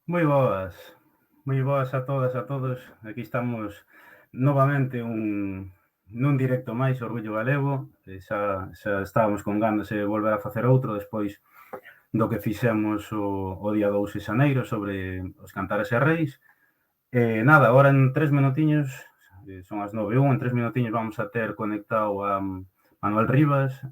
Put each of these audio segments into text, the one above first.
Moi boas, moi boas a todas e a todos. Aquí estamos novamente nun directo máis Orgullo Galego. Xa estábamos con ganas de volver a facer outro despois do que fixemos o día 2 de xaneiro sobre os Cantares e Reis. Nada, agora en 3 minutiños, son as 9:01, en 3 minutiños vamos a ter conectado a Manuel Rivas,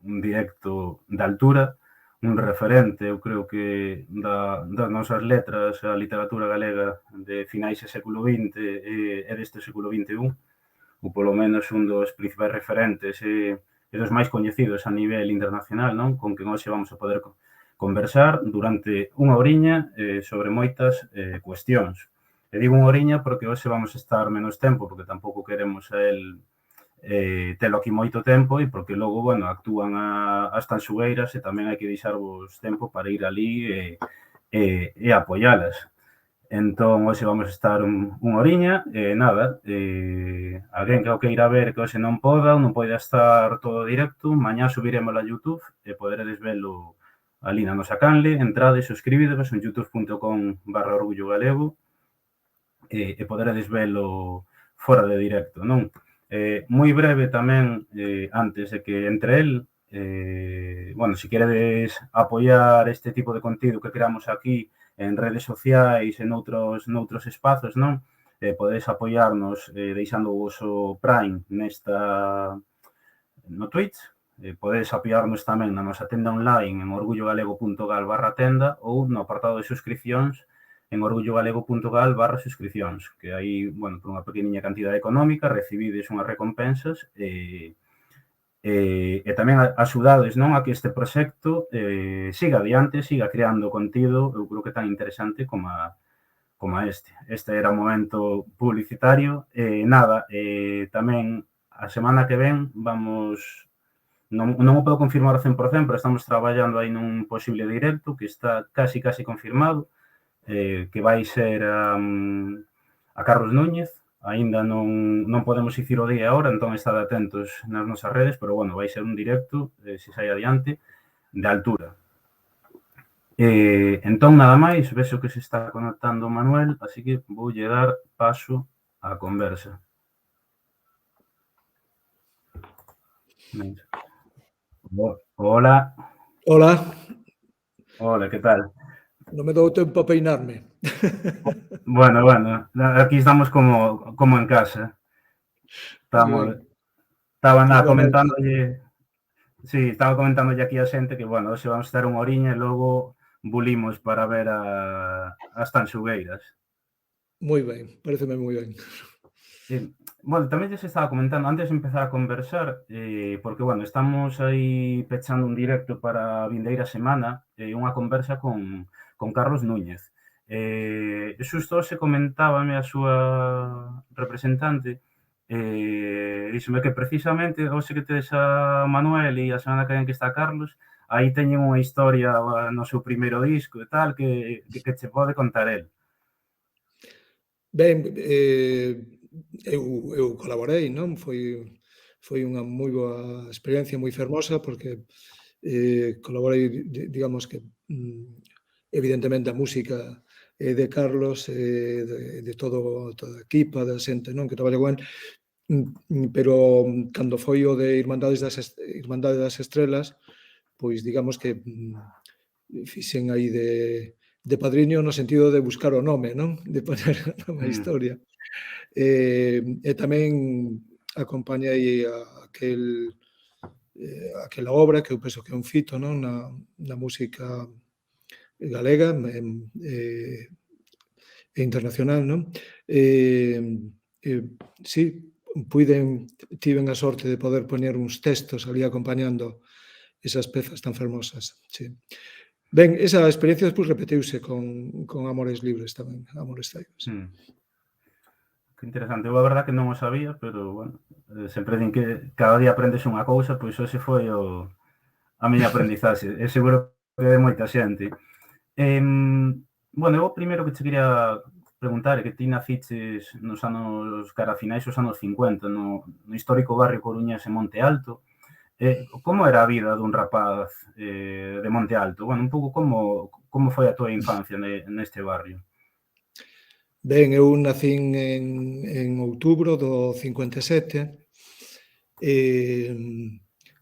un directo de altura, un referente, eu creo que das nosas letras, a literatura galega de finais do século XX e deste século XXI, ou polo menos un dos principais referentes e dos máis coñecidos a nivel internacional, non? Con quen hoxe vamos a poder conversar durante unha horiña sobre moitas cuestións. E digo unha horiña porque hoxe vamos a estar menos tempo, porque tampouco queremos a el telo aquí moito tempo e porque logo, bueno, actúan as tanxugueiras e tamén hai que deixarvos tempo para ir ali e apoialas. Entón, hoxe vamos a estar unha horiña e nada, alguén que o queira ver que hoxe non poda ou non poida estar todo directo, mañá subiremos a YouTube e poderedes velo ali na nosa canle, entrade, suscribidevos en youtube.com/orgullo galego e poderedes velo fora de directo, non? Moi breve tamén, antes de que entre el, bueno, se queredes apoiar este tipo de contido que creamos aquí en redes sociais e noutros espazos, non? Podedes apoiarnos deixando o voso Prime no Twitch, podedes apoiarnos tamén na nosa tenda online en orgullogalego.gal/tenda ou no apartado de suscripcións en orgullogalego.gal/suscripcións, que aí, bueno, por unha pequeniña cantidade económica recibides unhas recompensas e tamén axudades, non, a que este proxecto siga adiante, siga creando contido, eu creo que tan interesante como este. Este era o momento publicitario. Nada, tamén a semana que ven vamos, non o podo confirmar ao 100%, pero estamos traballando aí nun posible directo que está casi confirmado, que vai ser a Carlos Núñez. Aínda non podemos dicir o día e a hora, entón estad atentos nas nosas redes, pero bueno, vai ser un directo, se sai adiante, de altura. Entón, nada máis, vexo que se está conectando o Manuel, así que voulle dar paso á conversa. Hola, Hola, hola, que tal? non me dou tempo a peinarme. Bueno, aquí estamos como en casa. Moi Estamos ben, estaba que nada boa noutra. comentándolle sí, estaba comentandolle aquí a xente que, bueno, hoxe vamos estar unha horiña e logo bulimos para ver as Tanxugueiras. Moi ben, pareceme moi ben. Eh, bueno, tamén lles estaba comentando antes de empezar a conversar, porque, bueno, estamos aí pechando un directo para a vindeira semana, unha conversa con Carlos Núñez. Xusto hoxe comentábame a súa representante, díxome que precisamente hoxe que tedes a Manuel e a semana que vén que está Carlos, aí teñen unha historia no seu primeiro disco e tal que che pode contar el. Ben, eu colaborei, non? Foi unha moi boa experiencia, moi fermosa, porque, colaborei, digamos que, evidentemente a música é de Carlos, de toda a equipa, da xente, non, que traballa con el, pero cando foi o de Irmandade das Estrelas, pois digamos que, fixen aí de padriño no sentido de buscar o nome, non? De poñer o nome á Mm, historia. E tamén acompañei aquela obra que eu penso que é un fito, non? Na música galega e internacional, non? Eh, sí, tiven a sorte de poder poñer uns textos ali acompañando esas pezas tan fermosas, sí. Ben, esa experiencia despois repetiuse con Amores Libres tamén, Amores Ceibes. mm. Que interesante. Eu a verdad que non o sabía, pero, bueno, sempre din que cada día aprendes unha cousa, pois hoxe foi a miña aprendizaxe. E seguro que de moita xente. Bueno, eu o primeiro que che quería preguntar é que ti naciches nos anos cara a finais dos anos 50 no histórico barrio coruñés en Monte Alto. Como era a vida dun rapaz de Monte Alto? Bueno, un pouco como foi a túa infancia neste barrio? Ben, eu nacín en outubro do 57,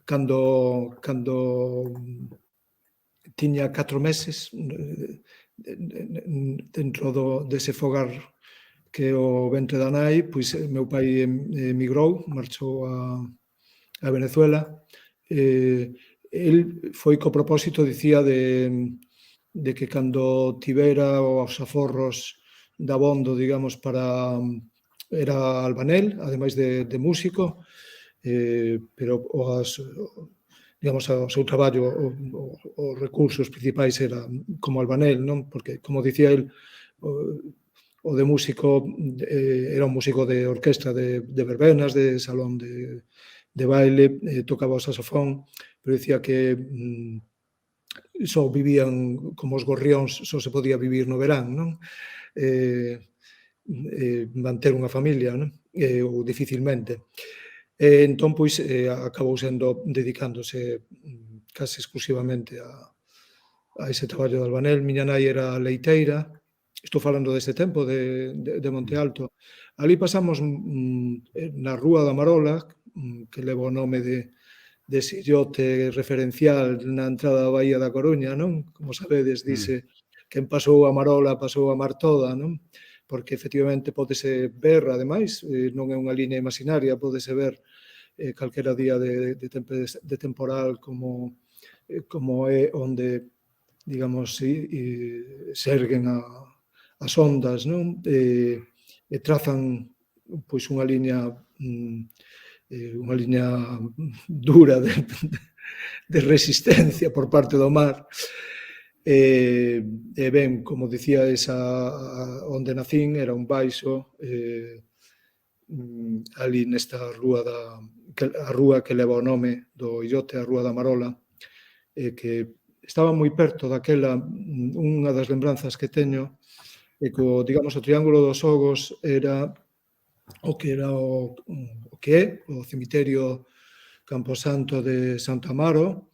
cando tiña 4 meses, dentro dese fogar que é o ventre da nai, pois meu pai emigrou, marchou a Venezuela. El foi co propósito, dicía, de que cando tivera os aforros dabondo, digamos, era albanel, ademais de músico, pero digamos, o seu traballo, os recursos principais era como albanel, non? Porque, como dicía el, o de músico, era un músico de orquestra de verbenas, de salón de baile, tocaba o saxofón, pero dicía que só vivían como os gorrións, só se podía vivir no verán, non? Eh, manter unha familia, non? Ou dificilmente. Entón, pois, acabou dedicándose case exclusivamente a ese traballo de albanel. Miña nai era leiteira, estou falando deste tempo de Monte Mm, Alto. Ali pasamos, na Rúa da Marola, que leva o nome dese illote referencial na entrada da Baía da Coruña, non? Como sabedes, mm, dice: "Quen pasou a Marola pasou a mar toda", non? Porque efectivamente pódese ver, ademais, non é unha liña imaginaria, pódese ver calquera día de temporal como é onde, digamos, se erguen as ondas, non? E trazan pois unha liña dura de resistencia por parte do mar. E ben, como dicía, onde nacín era un baixo, ali nesta rúa a rúa que leva o nome do illote, a Rúa da Marola, que estaba moi perto daquela, unha das lembranzas que teño é que digamos, o Triángulo dos Ogos era o que é o cemiterio Camposanto de Santo Amaro,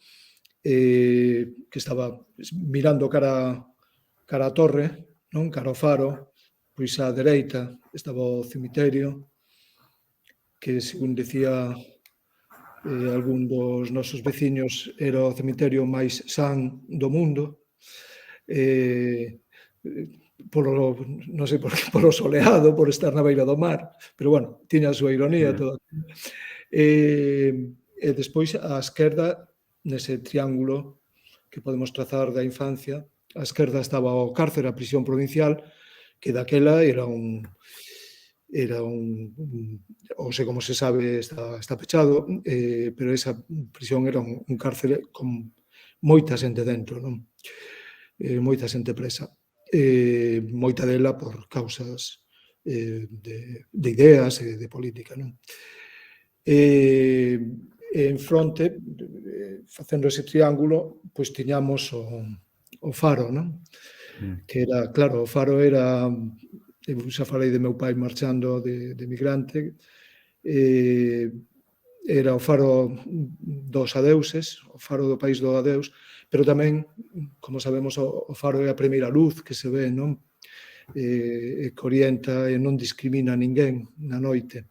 que estaba mirando cara a torre, non? Cara ao faro, pois á dereita estaba o cemiterio, que, según decía algún dos nosos veciños, era o cemiterio máis san do mundo, polo, non sei por que, polo soleado, por estar na beira do mar, pero, bueno, tiña a súa ironía todo. E despois, á esquerda, nese triángulo que podemos trazar da infancia, á esquerda estaba o cárcere, a prisión provincial, que daquela era un, hoxe, como se sabe, está pechado, pero esa prisión era un cárcere con moita xente dentro, non? Moita xente presa. Moita dela por causas de ideas e de política, non? En fronte, facendo ese triángulo, pois tiñamos o faro, non? Que era, claro, o faro era, eu xa falei de meu pai marchando de migrante, era o faro dos adeuses, o faro do país do adeus, pero tamén, como sabemos, o faro é a primeira luz que se ve, non? Que orienta e non discrimina a ninguén na noite.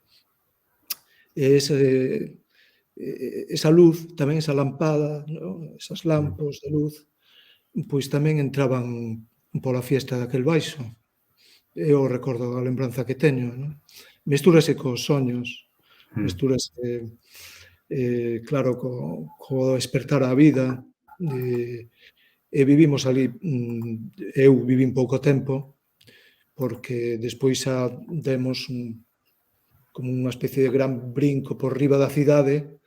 E esa luz, tamén esa lampada, non? Esas lampos de luz, pois tamén entraban pola fiesta daquel baixo. É o recordo, a lembranza que teño, non? Mestúrase cos soños, mestúrase, claro, co despertar á vida, e vivimos ali, eu vivín pouco tempo, porque despois xa demos como unha especie de gran brinco por riba da cidade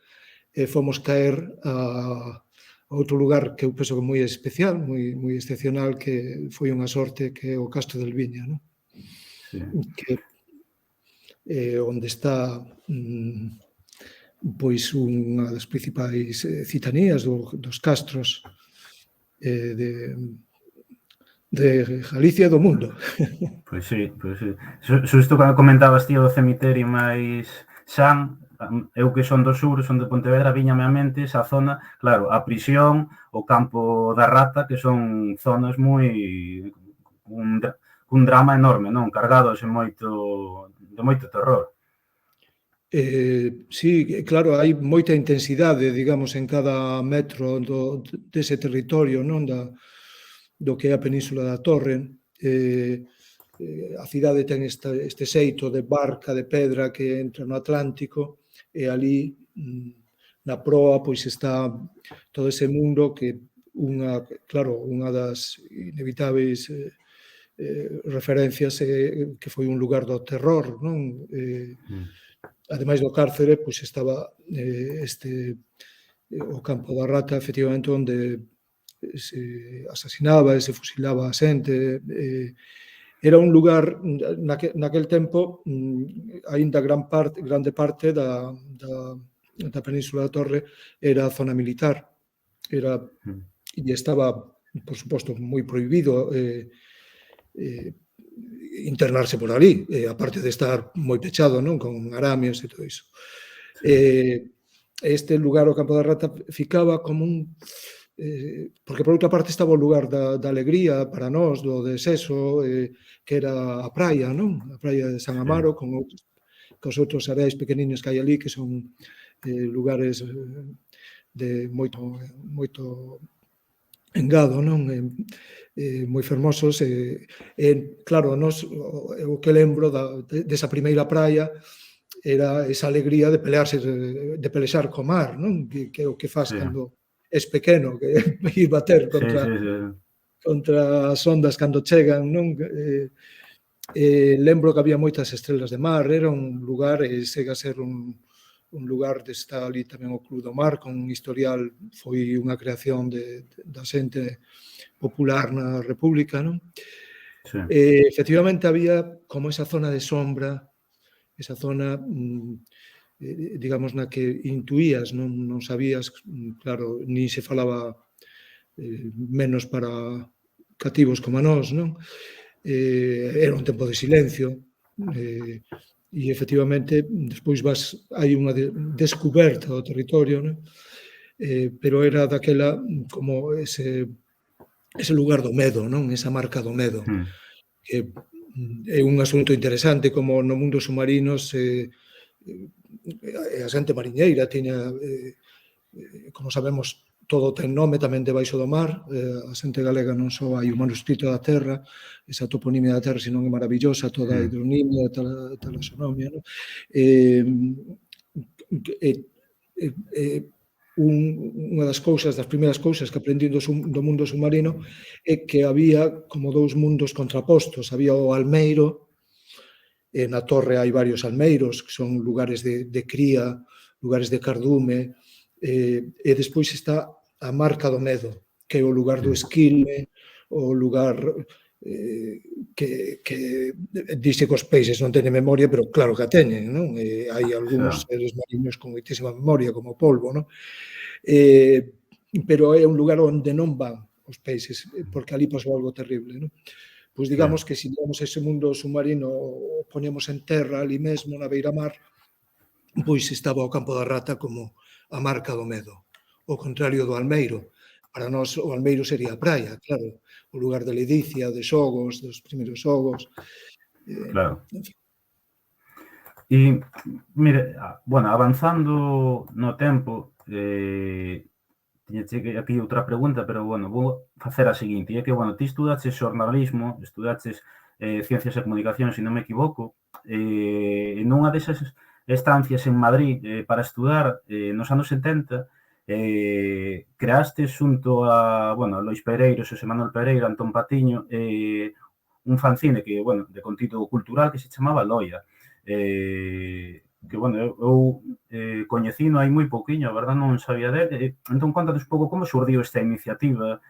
e fomos caer a outro lugar que eu penso que é moi especial, moi excepcional, que foi unha sorte, que é o Castro del Viña, non? Que onde está pois unha das principais citanías dos castros de Galicia e do mundo. Pois sí. Xusto cando comentabas, tío, do cemiterio máis san, eu que son do sur, son de Pontevedra, viñame á mente esa zona, claro, a prisión, o campo da Rata, que son zonas moi cun drama enorme, non? Cargados de moito terror. Sí, claro, hai moita intensidade, digamos, en cada metro dese territorio, non? Do que é a Península da Torre. A cidade ten este xeito de barca de pedra que entra no Atlántico, e ali, na proa, pois está todo ese mundo que unha das inevitáveis referencias que foi un lugar do terror, non? Ademais do cárcere, pois estaba o campo da Rata, efectivamente, onde se asasinaba e se fusilaba a xente. Era un lugar, naquel tempo, aínda grande parte da Península da Torre era a zona militar. E estaba, por suposto, moi prohibido internarse por ali, aparte de estar moi pechado, non? Con aramios e todo iso. Este lugar, o Campo da Rata, ficaba como porque, por outra parte, estaba o lugar da alegría para nós, do deseso, que era a praia, non? A praia de San Amaro, con os outros areais pequeninos que hai ali, que son lugares de moito engado, non? Moi fermosos, claro, nós, o que lembro desa primeira praia era esa alegría de pelexar co mar, non? Que é o que faz cando és pequeno, que ir bater contra as ondas cando chegan, non? Lembro que había moitas estrelas de mar, era un lugar, chega a ser un lugar de está ali tamén o Club do Mar, con un historial, foi unha creación da xente popular na República, non? Efectivamente, había como esa zona de sombra, esa zona, digamos, na que intuías, non sabías, claro, nin se falaba menos para cativos como a nós, non? Era un tempo de silencio, e efectivamente despois hai unha descuberta do territorio, non? pero era daquela como ese lugar do medo, non? Esa marca do medo, que é un asunto interesante como no mundo submarinos a xente mariñeira tiña, como sabemos, todo ten nome tamén debaixo do mar, a xente galega non só hai o manuscrito da terra, esa toponimia da terra, senón é maravillosa, toda a hidronimia, toda a taxonomia, non? Unha das cousas, das primeiras cousas que aprendi do mundo submarino é que había como dous mundos contrapostos. Había o almeiro, na torre hai varios almeiros, que son lugares de cría, lugares de cardume, e despois está a marca do medo, que é o lugar do esquilme, o lugar que dixe que os peixes non teñen memoria, pero claro que a teñen, non? Hai algúns seres mariños con moitísima memoria, como o polvo, non? Pero é un lugar onde non van os peixes, porque ali pasou algo terrible, non? Pois digamos que se digamos ese mundo submarino o poñemos en terra ali mesmo, na beira-mar, pois estaba o campo da rata como a marca do medo, o contrario do almeiro. Para nós o almeiro sería a praia, claro, o lugar de ledicia, de xogos, dos primeiros xogos. Claro. E, mire, bueno, avanzando no tempo, tiñeche aquí outra pregunta, pero, bueno, vou facer a seguinte, é que, bueno, ti estudaches xornalismo, estudaches ciencias de comunicación, se non me equivoco, e nunha desas estancias en Madrid para estudar nos anos 70, creaste xunto a, bueno, Lois Pereiro, Xosé Manuel Pereira, Antón Patiño, un fanzine que, bueno, de contido cultural que se chamaba Loia, que, bueno, eu coñecino hai moi pouquiño, a verdad non sabía dele, entón contanos un pouco como xurdiu esta iniciativa,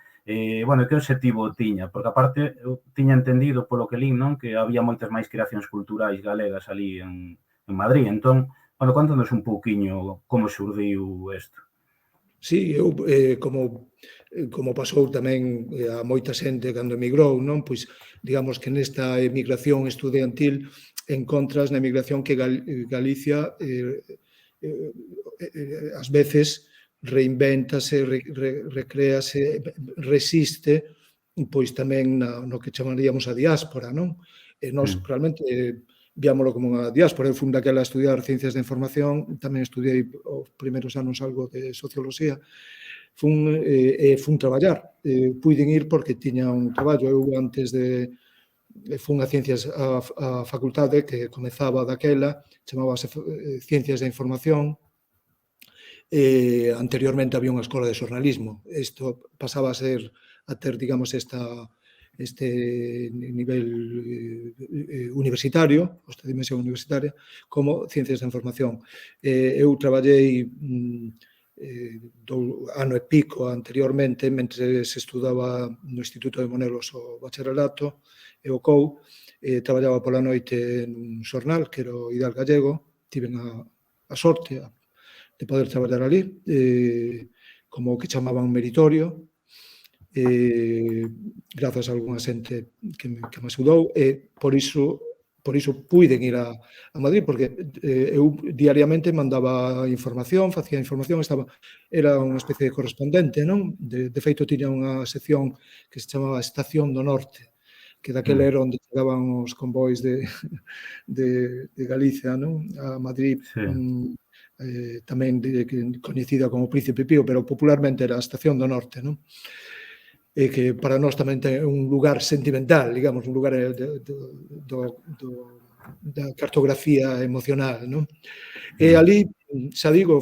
bueno, que obxectivo tiña, porque aparte eu tiña entendido polo que lín, non, que había moitas máis creacións culturais galegas ali en Madrid, entón, bueno, contanos un pouquiño como xurdiu isto. Sí, eu, como pasou tamén a moita xente cando emigrou, non? Pois, digamos que nesta emigración estudiantil encontras na emigración que Galicia ás veces reinvéntase, recréase, resiste, pois tamén no que chamaríamos a diáspora, non? E nós realmente viámolo como unha diáspora. Eu fui daquela a estudiar Ciencias da Información, tamén estudiei os primeiros anos algo de Socioloxía, fun traballar. Puiden ir porque tiña un traballo. Eu antes de fun a Ciencias a facultade que comezaba daquela, chamábase Ciencias da Información, anteriormente había unha escola de xornalismo. Isto pasaba a ter, digamos, este nivel universitario, esta dimensión universitaria, como Ciencias da Información. Eu traballei ano e pico anteriormente, mentre se estudaba no Instituto de Monelos o bacharelato e o COU, traballaba pola noite nun xornal, que era o Ideal Gallego, tiven a sorte de poder traballar ali, como o que chamaban meritorio, grazas a algunha xente que me axudou, e por iso puiden ir a Madrid, porque eu diariamente mandaba información, facía información, era unha especie de correspondente, non? De feito, tiña unha sección que se chamaba Estación do Norte, que daquela era onde chegaban os convois de Galicia, non? A Madrid, tamén coñecida como Príncipe Pío, pero popularmente era a Estación do Norte, non? E que para nós tamén ten un lugar sentimental, digamos, un lugar da cartografía emocional, non? E ali, xa digo,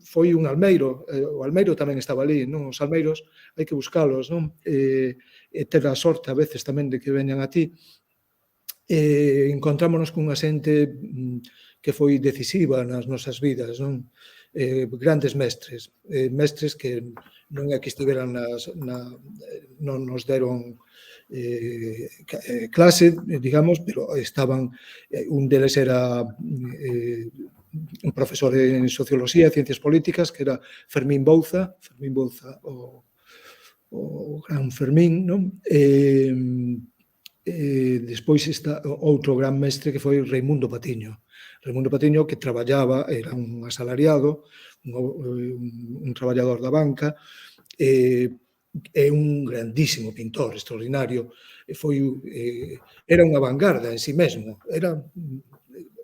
foi un almeiro, o almeiro tamén estaba ali, non? Os almeiros hai que buscalos, non? E ter a sorte a veces tamén de que veñan a ti. Encontrámonos cunha xente que foi decisiva nas nosas vidas, non? Grandes mestres, mestres que non é que estiveran non nos deron clase, digamos, pero estaban, un deles era un profesor en Socioloxía e Ciencias Políticas, que era Fermín Bouza, o gran Fermín, non? despois está outro gran mestre que foi Raimundo Patiño. Raimundo Patiño, que traballaba, era un asalariado, un traballador da banca, é un grandísimo pintor, extraordinario, era unha vanguarda en si mesmo,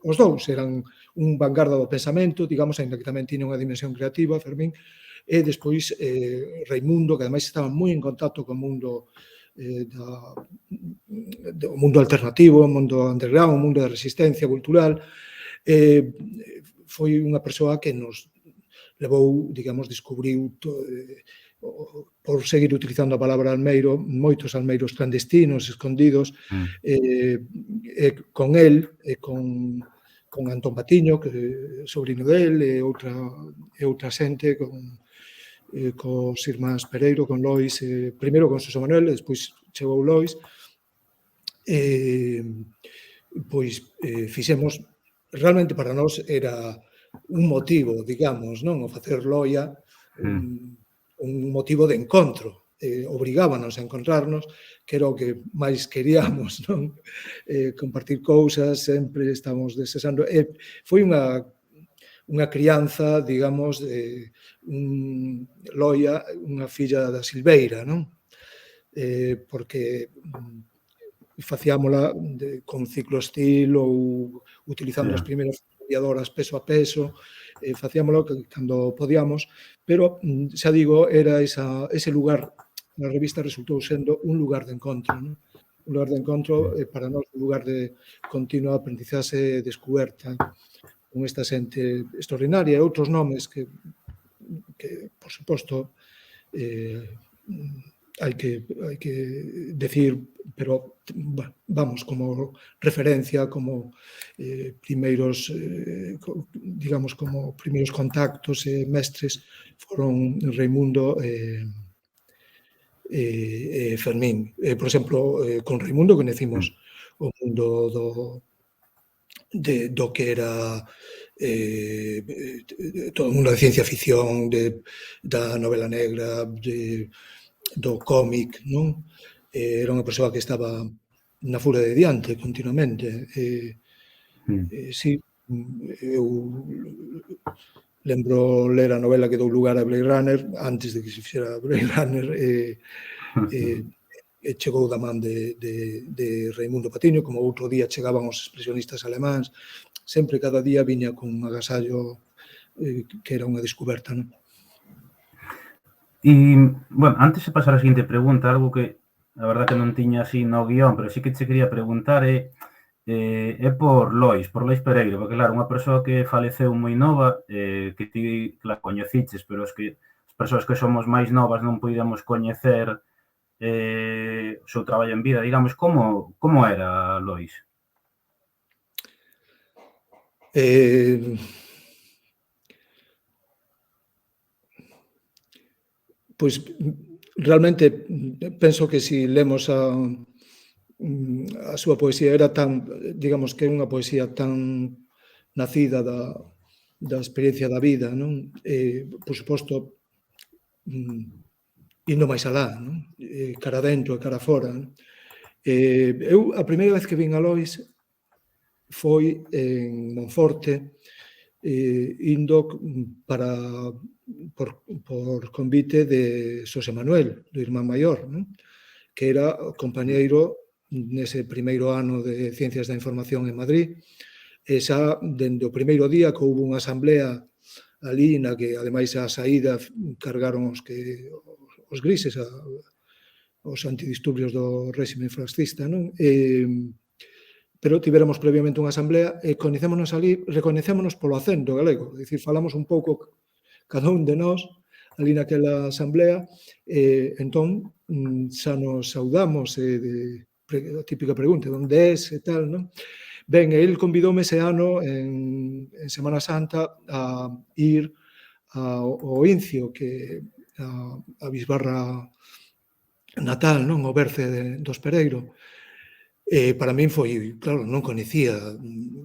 os dous eran un vanguarda do pensamento, digamos, ainda que tamén tiña unha dimensión creativa, Fermín, e despois Raimundo, que ademais estaba moi en contacto co mundo do mundo alternativo, o mundo underground, o mundo da resistencia cultural, foi unha persoa que nos levou, digamos, descubriu por seguir utilizando a palabra almeiro, moitos almeiros clandestinos, escondidos, con el, con Antón Patiño, que é sobrino del, e outra xente, cos irmáns Pereiro, con Lois, primeiro con Xosé Manuel, e despois chegou Lois, pois fixemos, realmente para nós era un motivo, digamos, non? O facer loia, un motivo de encontro, obrigábanos a encontrarnos, que era o que máis queríamos, non? Compartir cousas, sempre estamos desexando. Foi unha crianza, digamos, loia, unha filla da Silveira, non? Porque facíamola con cicloestil ou utilizando as primeiras fotocopiadoras peso a peso, facíamolo cando podíamos, pero, xa digo, era ese lugar, a revista resultou sendo un lugar de encontro, non? Un lugar de encontro, para nós, un lugar de continua aprendizaxe e descuberta con esta xente extraordinaria e outros nomes que por suposto, hai que decir, pero vamos, como referencia, como primeiros, digamos, como primeiros contactos e mestres foron Raimundo e Fermín. Por exemplo, con Raimundo conhecimos o mundo do que era todo o mundo da ciencia ficción, da novela negra, do cómic, non? Era unha persoa que estaba na fura de diante continuamente. Sí, eu lembro ler a novela que dou lugar a Blade Runner antes de que se fixera Blade Runner, chegou da man de Raimundo Patiño, como outro día chegaban os expresionistas alemáns, sempre cada día viña con un agasallo que era unha descoberta, non? E, bueno, antes de pasar a seguinte pregunta, algo que a verdad que non tiña así no guión, pero sí que che quería preguntar é por Lois Pereiro, porque claro, unha persoa que faleceu moi nova, que ti, claro, coñeciches, pero as persoas que somos máis novas non podíamos coñecer o seu traballo en vida, digamos, como era Lois? Pois realmente penso que si lemos a súa poesía era tan, digamos que é unha poesía tan nacida da experiencia da vida, non? Por suposto, indo máis alá, non? Cara dentro e cara fora. Eu, a primeira vez que vin a Lois foi en Monforte, indo por convite de Xosé Manuel, do irmán maior, non? Que era o compañeiro nese primeiro ano de Ciencias da Información en Madrid, e xa dende o primeiro día que houve unha asamblea ali na que, ademais, a saída cargaron os grises, os antidisturbios do réxime fascista, non? Pero tivéramos previamente unha asamblea e coñecémonos ali, recoñecémonos polo acento galego, é dicir, falamos un pouco cada un de nós ali naquela asamblea, entón xa nos saudamos, a típica pregunta, onde és e tal, non? Ben, el convidoume ese ano en Semana Santa a ir ao Incio, que a bisbarra natal, non? O berce dos Pereiro. Para min foi, claro, non coñecía,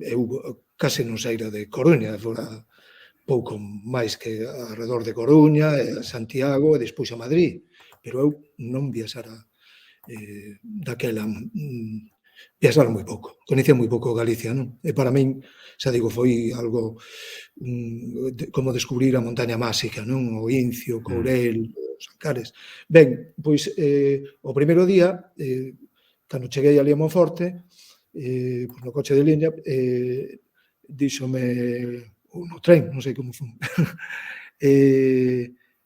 eu case non saíra de Coruña, fora pouco máis que alrededor de Coruña, Santiago e despois a Madrid, pero eu non viaxara daquela viaxara moi pouco, coñecía moi pouco Galicia, non? E para min, xa digo, foi algo como descubrir a montaña máxica, non? O Incio, o Courel, os Ancares. Ben, pois, o primeiro día, cando cheguei ali a Monforte, pois no coche de liña, díxome, ou no tren, non sei como foi,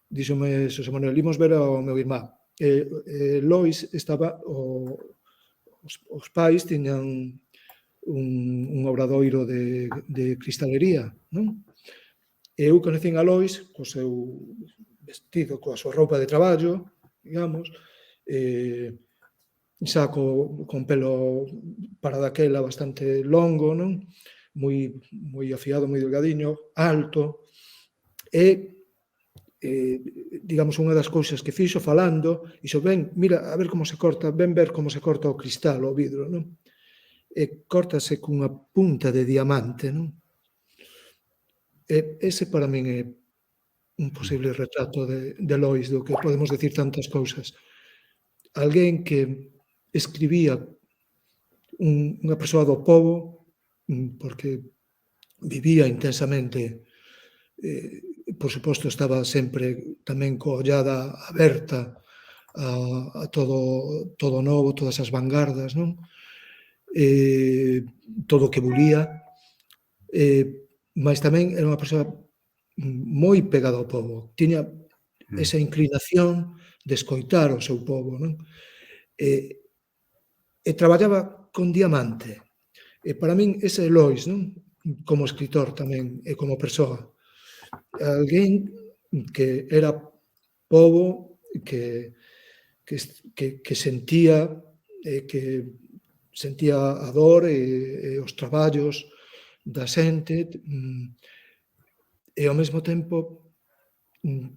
díxome Xosé Manuel, imos ver ao meu irmán. Lois estaba, os pais tiñan un obradoiro de cristalería, non? E eu conecín a Lois co seu vestido, coa súa roupa de traballo, digamos, xa con pelo para daquela bastante longo, non? Moi afiado, moi delgadiño, alto, e digamos, unha das cousas que fixo falando, dixo, ven, mira, a ver como se corta, ven ver como se corta o cristal, o vidro, non? E córtase cunha punta de diamante, non? E ese para min é un posible retrato de Lois, do que podemos decir tantas cousas. Alguén que escribía unha persoa do pobo, porque vivía intensamente, por suposto estaba sempre tamén coa ollada aberta a todo novo, todas as vanguardas, non? Todo o que bulía, mas tamén era unha persoa moi pegada ao pobo, tiña esa inclinación de escoitar o seu pobo, non? E traballaba con diamante. E para min ese é Lois, non? Como escritor tamén e como persoa. Alguén que era pobo, que sentía a dor e os traballos da xente, e ao mesmo tempo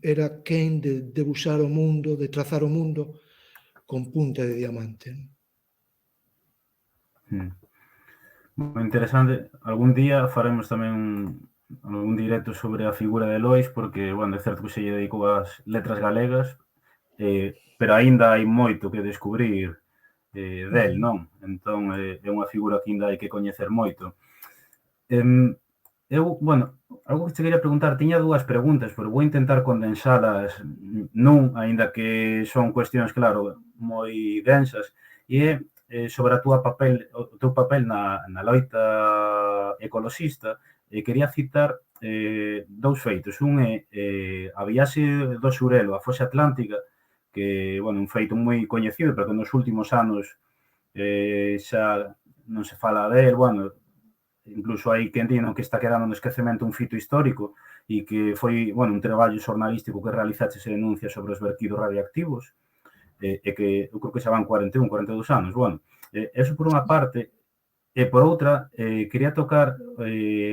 era quen de debuxar o mundo, de trazar o mundo con punta de diamante. Moi interesante. Algún día faremos tamén algún directo sobre a figura de Lois, porque, bueno, é certo que se lle dedicou ás letras galegas, pero aínda hai moito que descubrir del, non? Entón, é unha figura que aínda hai que coñecer moito. Eu, bueno, algo que te quería preguntar, tiña dúas preguntas, pero vou intentar condensalas nun, aínda que son cuestións, claro, moi densas, e é sobre o teu papel na loita ecoloxista. Quería citar dous feitos. Un é a viaxe do Xurelo á foxa atlántica, que, bueno, un feito moi coñecido, pero que nos últimos anos xa non se fala del, bueno, incluso hai quen di que está quedando no esquecemento un fito histórico e que foi, bueno, un traballo xornalístico que realizaches e denuncia sobre os vertidos radioactivos, e que eu creo que xa van 41, 42 anos. Bueno, eso por unha parte, e por outra, quería tocar,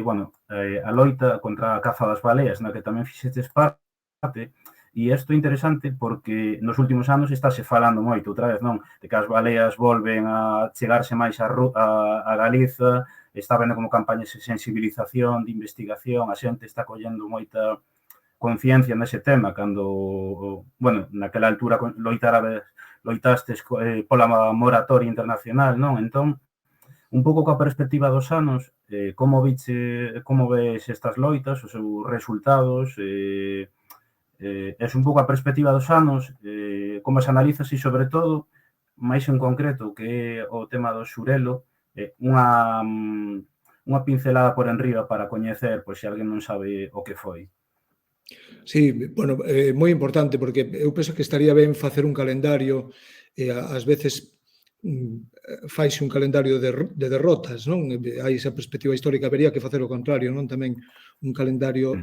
bueno, a loita contra a caza das baleas, na que tamén fixetes parte, e isto é interesante porque nos últimos anos estáse falando moito, outra vez, non? De que as baleas volven a chegarse máis a Galiza, está vendo como campañas de sensibilización, de investigación, a xente está collendo moita conciencia nese tema, cando, bueno, naquela altura loitastes pola moratoria internacional, non? Entón, un pouco coa perspectiva dos anos, como ves estas loitas, os seus resultados, é un pouco a perspectiva dos anos, como as analizas e, sobre todo, máis en concreto, que é o tema do Xurelo, unha pincelada por enriba para coñecer, pois, se alguén non sabe o que foi. Sí, bueno, moi importante, porque eu penso que estaría ben facer un calendario, ás veces faise un calendario de derrotas, non? Hai esa perspectiva histórica, habería que facer o contrario, non? Tamén un calendario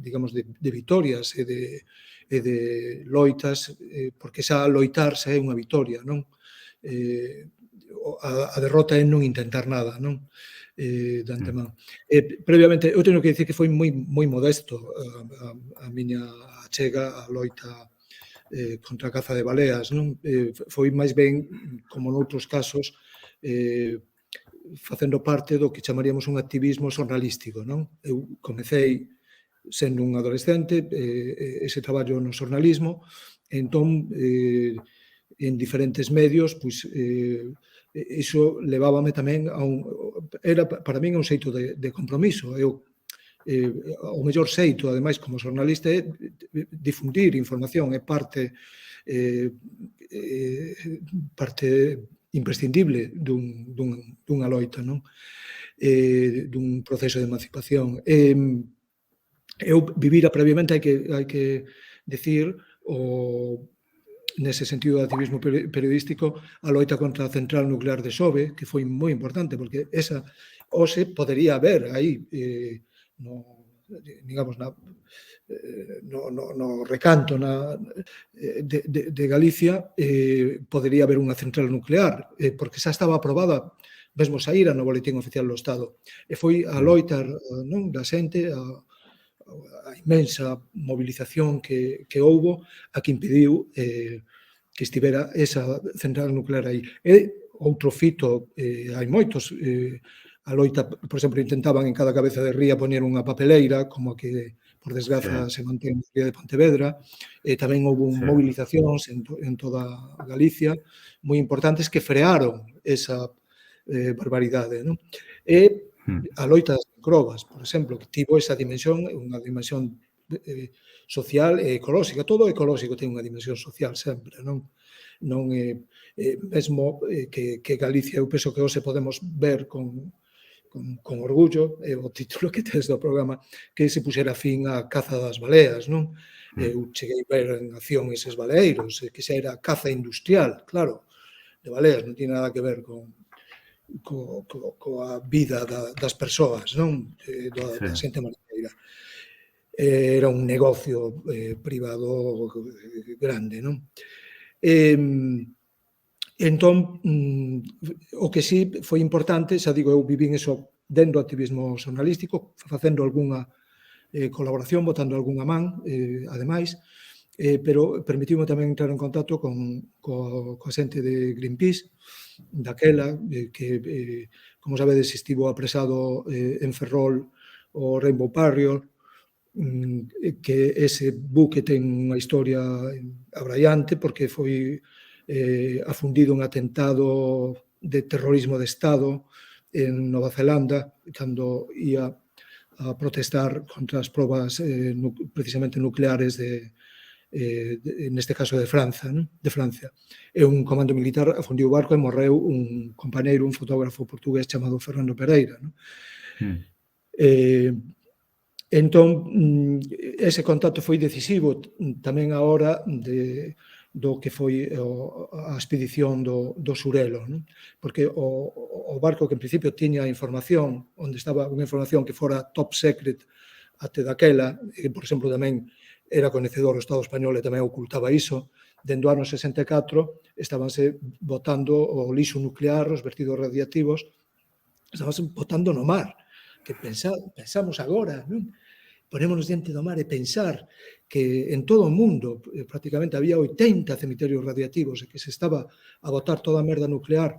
digamos, de vitorias e de loitas, porque xa loitarse é unha vitoria, non? A derrota é non intentar nada, non? De antemán. Previamente, eu teño que dicir que foi moi modesto a miña achega á loita contra a caza de baleas, non? Foi máis ben, como noutros casos, facendo parte do que chamaríamos un activismo xornalístico, non? Eu comecei sendo un adolescente, ese traballo no xornalismo, entón en diferentes medios, pois iso levábame tamén a era para min un xeito de compromiso. Eu o mellor xeito, ademais, como xornalista, é difundir información, é parte imprescindible dunha loita, non? Dun proceso de emancipación. Eu vivira previamente, hai que decir, nese sentido de activismo periodístico, a loita contra a central nuclear de Xove, que foi moi importante, porque esa hoxe podería haber aí, digamos, no recanto de Galicia, podería haber unha central nuclear, porque xa estaba aprobada, mesmo saíra no boletín oficial do Estado. E foi a loita da xente, a inmensa movilización que houbo, a que impediu que estivera esa central nuclear aí. E outro fito, hai moitos, a loita, por exemplo, intentaban en cada cabeza de ría poñer unha papeleira, como a que, por desgraza, se mantén na ría de Pontevedra. Tamén houve movilizacións en toda Galicia moi importantes que frearon esa barbaridade, non? E a loita das encrobas, por exemplo, que tivo esa dimensión, unha dimensión social e ecolóxica. Todo ecolóxico ten unha dimensión social sempre, non? Mesmo que Galicia, eu penso que hoxe podemos ver con orgullo, o título que tes do programa, que se puxera fin á caza das baleas, non? Eu cheguei a ver en acción eses baleeiros, que xa era caza industrial, claro, de baleas, non tiene nada que ver coa vida das persoas, non? Da xente mariñeira. Era un negocio privado grande, non? Entón, o que sí foi importante, xa digo, eu vivín eso dentro do activismo xornalístico, facendo algunha colaboración, botando algunha man, ademais, pero permitiume tamén entrar en contacto coa xente de Greenpeace, daquela, que, como sabedes, estivo apresado en Ferrol o Rainbow Warrior, que ese buque ten unha historia abraiante, porque foi afundido un atentado de terrorismo de Estado en Nova Zelanda, cando ia a protestar contra as probas precisamente nucleares neste caso de Francia. E un comando militar afundiu o barco e morreu un compañeiro, un fotógrafo portugués chamado Fernando Pereira. Entón, ese contacto foi decisivo tamén a hora do que foi a expedición do Surelo, porque o barco que en principio tiña información, onde estaba unha información que fora top secret até daquela, e, por exemplo, tamén era coñecedor o Estado español e tamén ocultaba iso, dende o ano 64 estabanse botando o lixo nuclear, os vertidos radiactivos, estabanse botando no mar, que pensamos agora, non? Ponémonos diante do mar e pensar que en todo o mundo prácticamente había 80 cemiterios radiactivos e que se estaba a botar toda a merda nuclear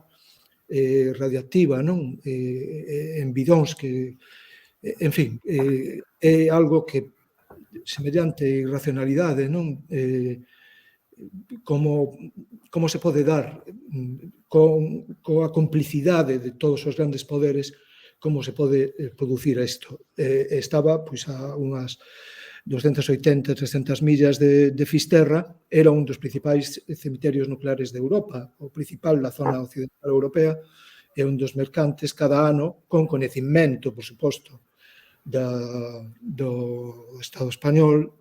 radiactiva, non? En bidóns que, en fin, é algo que semellante irracionalidade, non? Como se pode dar coa complicidade de todos os grandes poderes, como se pode producir isto. Estaba pois, a unhas 280, 300 millas de Fisterra, era un dos principais cemiterios nucleares de Europa, o principal da zona occidental europea, e un dos mercantes cada ano, con coñecimento, por suposto, do Estado español,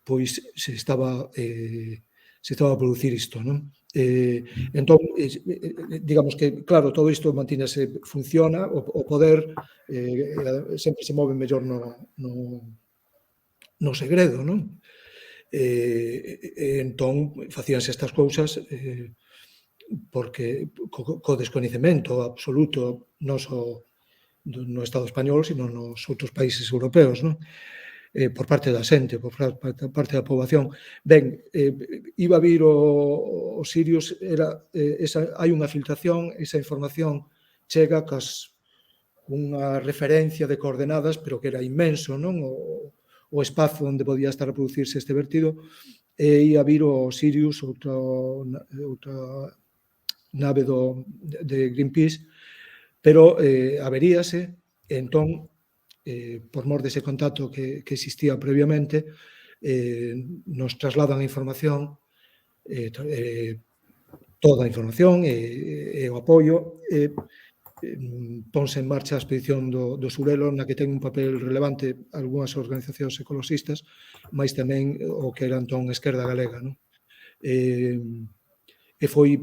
pois se estaba a producir isto, non? Entón, digamos que, claro, todo isto mantínese, funciona, o poder sempre se move mellor no segredo, non? Entón, facíanse estas cousas porque co descoñecemento absoluto non só no Estado español, sino nos outros países europeos, non? Por parte da xente, por parte da poboación. Ben, iba a vir os sirios, hai unha filtración, esa información chega cunha referencia de coordenadas, pero que era inmenso, non? O espazo onde podía estar a producirse este vertido, e ia vir o Sirius, outra nave de Greenpeace, pero averíase, e entón, por mor dese contacto que existía previamente, nos trasladan a información, toda a información e o apoio, ponse en marcha a expedición do Surelo, na que ten un papel relevante algunhas organizacións ecologistas, mas tamén o que era entón Esquerda Galega, non? E foi,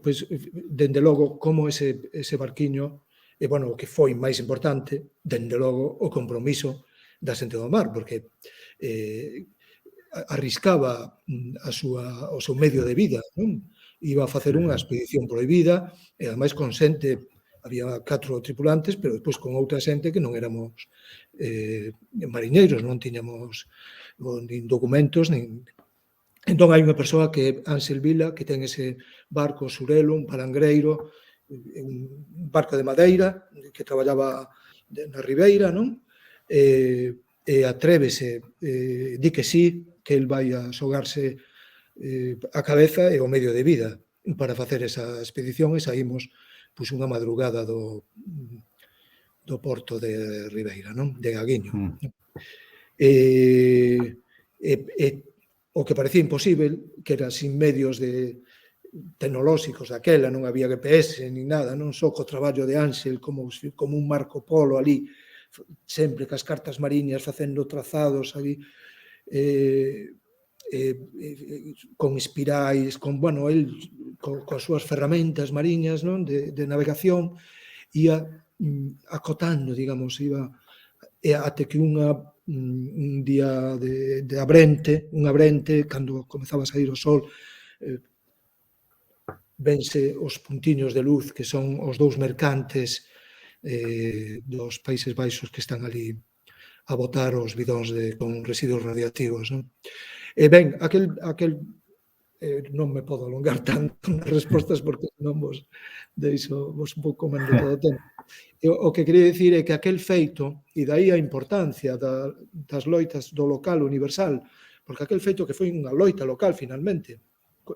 pois, dende logo, como ese barquiño, e, bueno, o que foi máis importante, dende logo, o compromiso da xente do mar, porque arriscaba o seu medio de vida, non? Iba a facer unha expedición prohibida, e, ademais, con xente, había 4 tripulantes, pero despois con outra xente que non éramos mariñeiros, non tiñamos nin documentos, nin... Entón, hai unha persoa que é Ángel Vila, que ten ese barco Surelo, un palangreiro, un barco de madeira, que traballaba na Ribeira, non? E atrévese, di que sí, que el vai a xogarse a cabeza e o medio de vida para facer esa expedición, e saímos pois unha madrugada do porto de Ribeira, non? De Gaguiño. O que parecía imposible, que era sin medios tecnolóxicos daquela, non había GPS nin nada, non só co traballo de Ángel como un Marco Polo ali, sempre cas cartas mariñas facendo trazados ali, con espirais, con, bueno, el coas súas ferramentas mariñas, non, de navegación, ia acotando, digamos, iba até que un día de abrente, cando comezaba a sair o sol, vense os puntiños de luz, que son os 2 mercantes dos Países Baixos que están ali a botar os bidóns con residuos radiactivos, non? E ben, aquel non me podo alongar tanto nas respostas porque non vos deixo un pouco menos de todo o tempo. O que quería dicir é que aquel feito, e daí a importancia das loitas do local universal, porque aquel feito que foi unha loita local finalmente,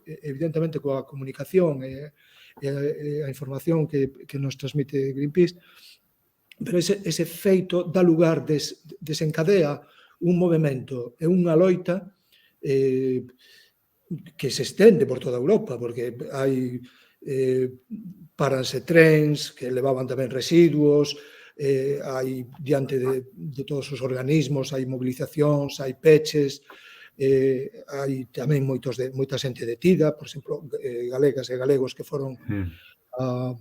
evidentemente coa comunicación e a información que nos transmite Greenpeace, pero ese feito dá lugar, desencadea un movimento e unha loita que se estende por toda Europa, porque hai paranse trens que levaban tamén residuos, hai diante de todos os organismos, hai movilizacións, hai peches, hai tamén moita xente detida, por exemplo, galegas e galegos que foron a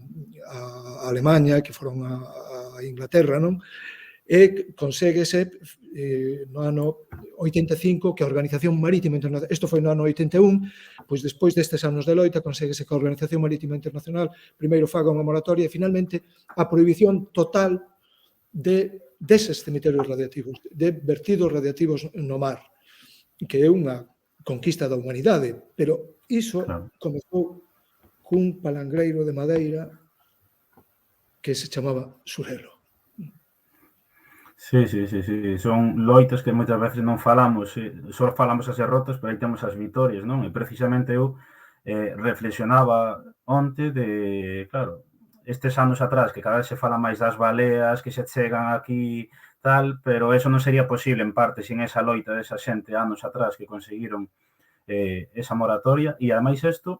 Alemanha, que foron a Inglaterra, non? E conséguese no ano 85 que a Organización Marítima Internacional, isto foi no ano 81, pois despois destes anos de loita, conséguese que a Organización Marítima Internacional primeiro faga unha moratoria e finalmente a prohibición total deses cemiterios radiactivos, de vertidos radiactivos no mar, que é unha conquista da humanidade, pero iso comezou cun palangreiro de madeira que se chamaba Surelo. Sí, son loitas que moitas veces non falamos, só falamos as derrotas, pero aí temos as vitorias, non? E precisamente eu reflexionaba onte de, claro, estes anos atrás, que cada vez se fala máis das baleas, que se chegan aquí, tal, pero eso non sería posible, en parte, sin esa loita desa xente anos atrás que conseguiron esa moratoria, e ademais isto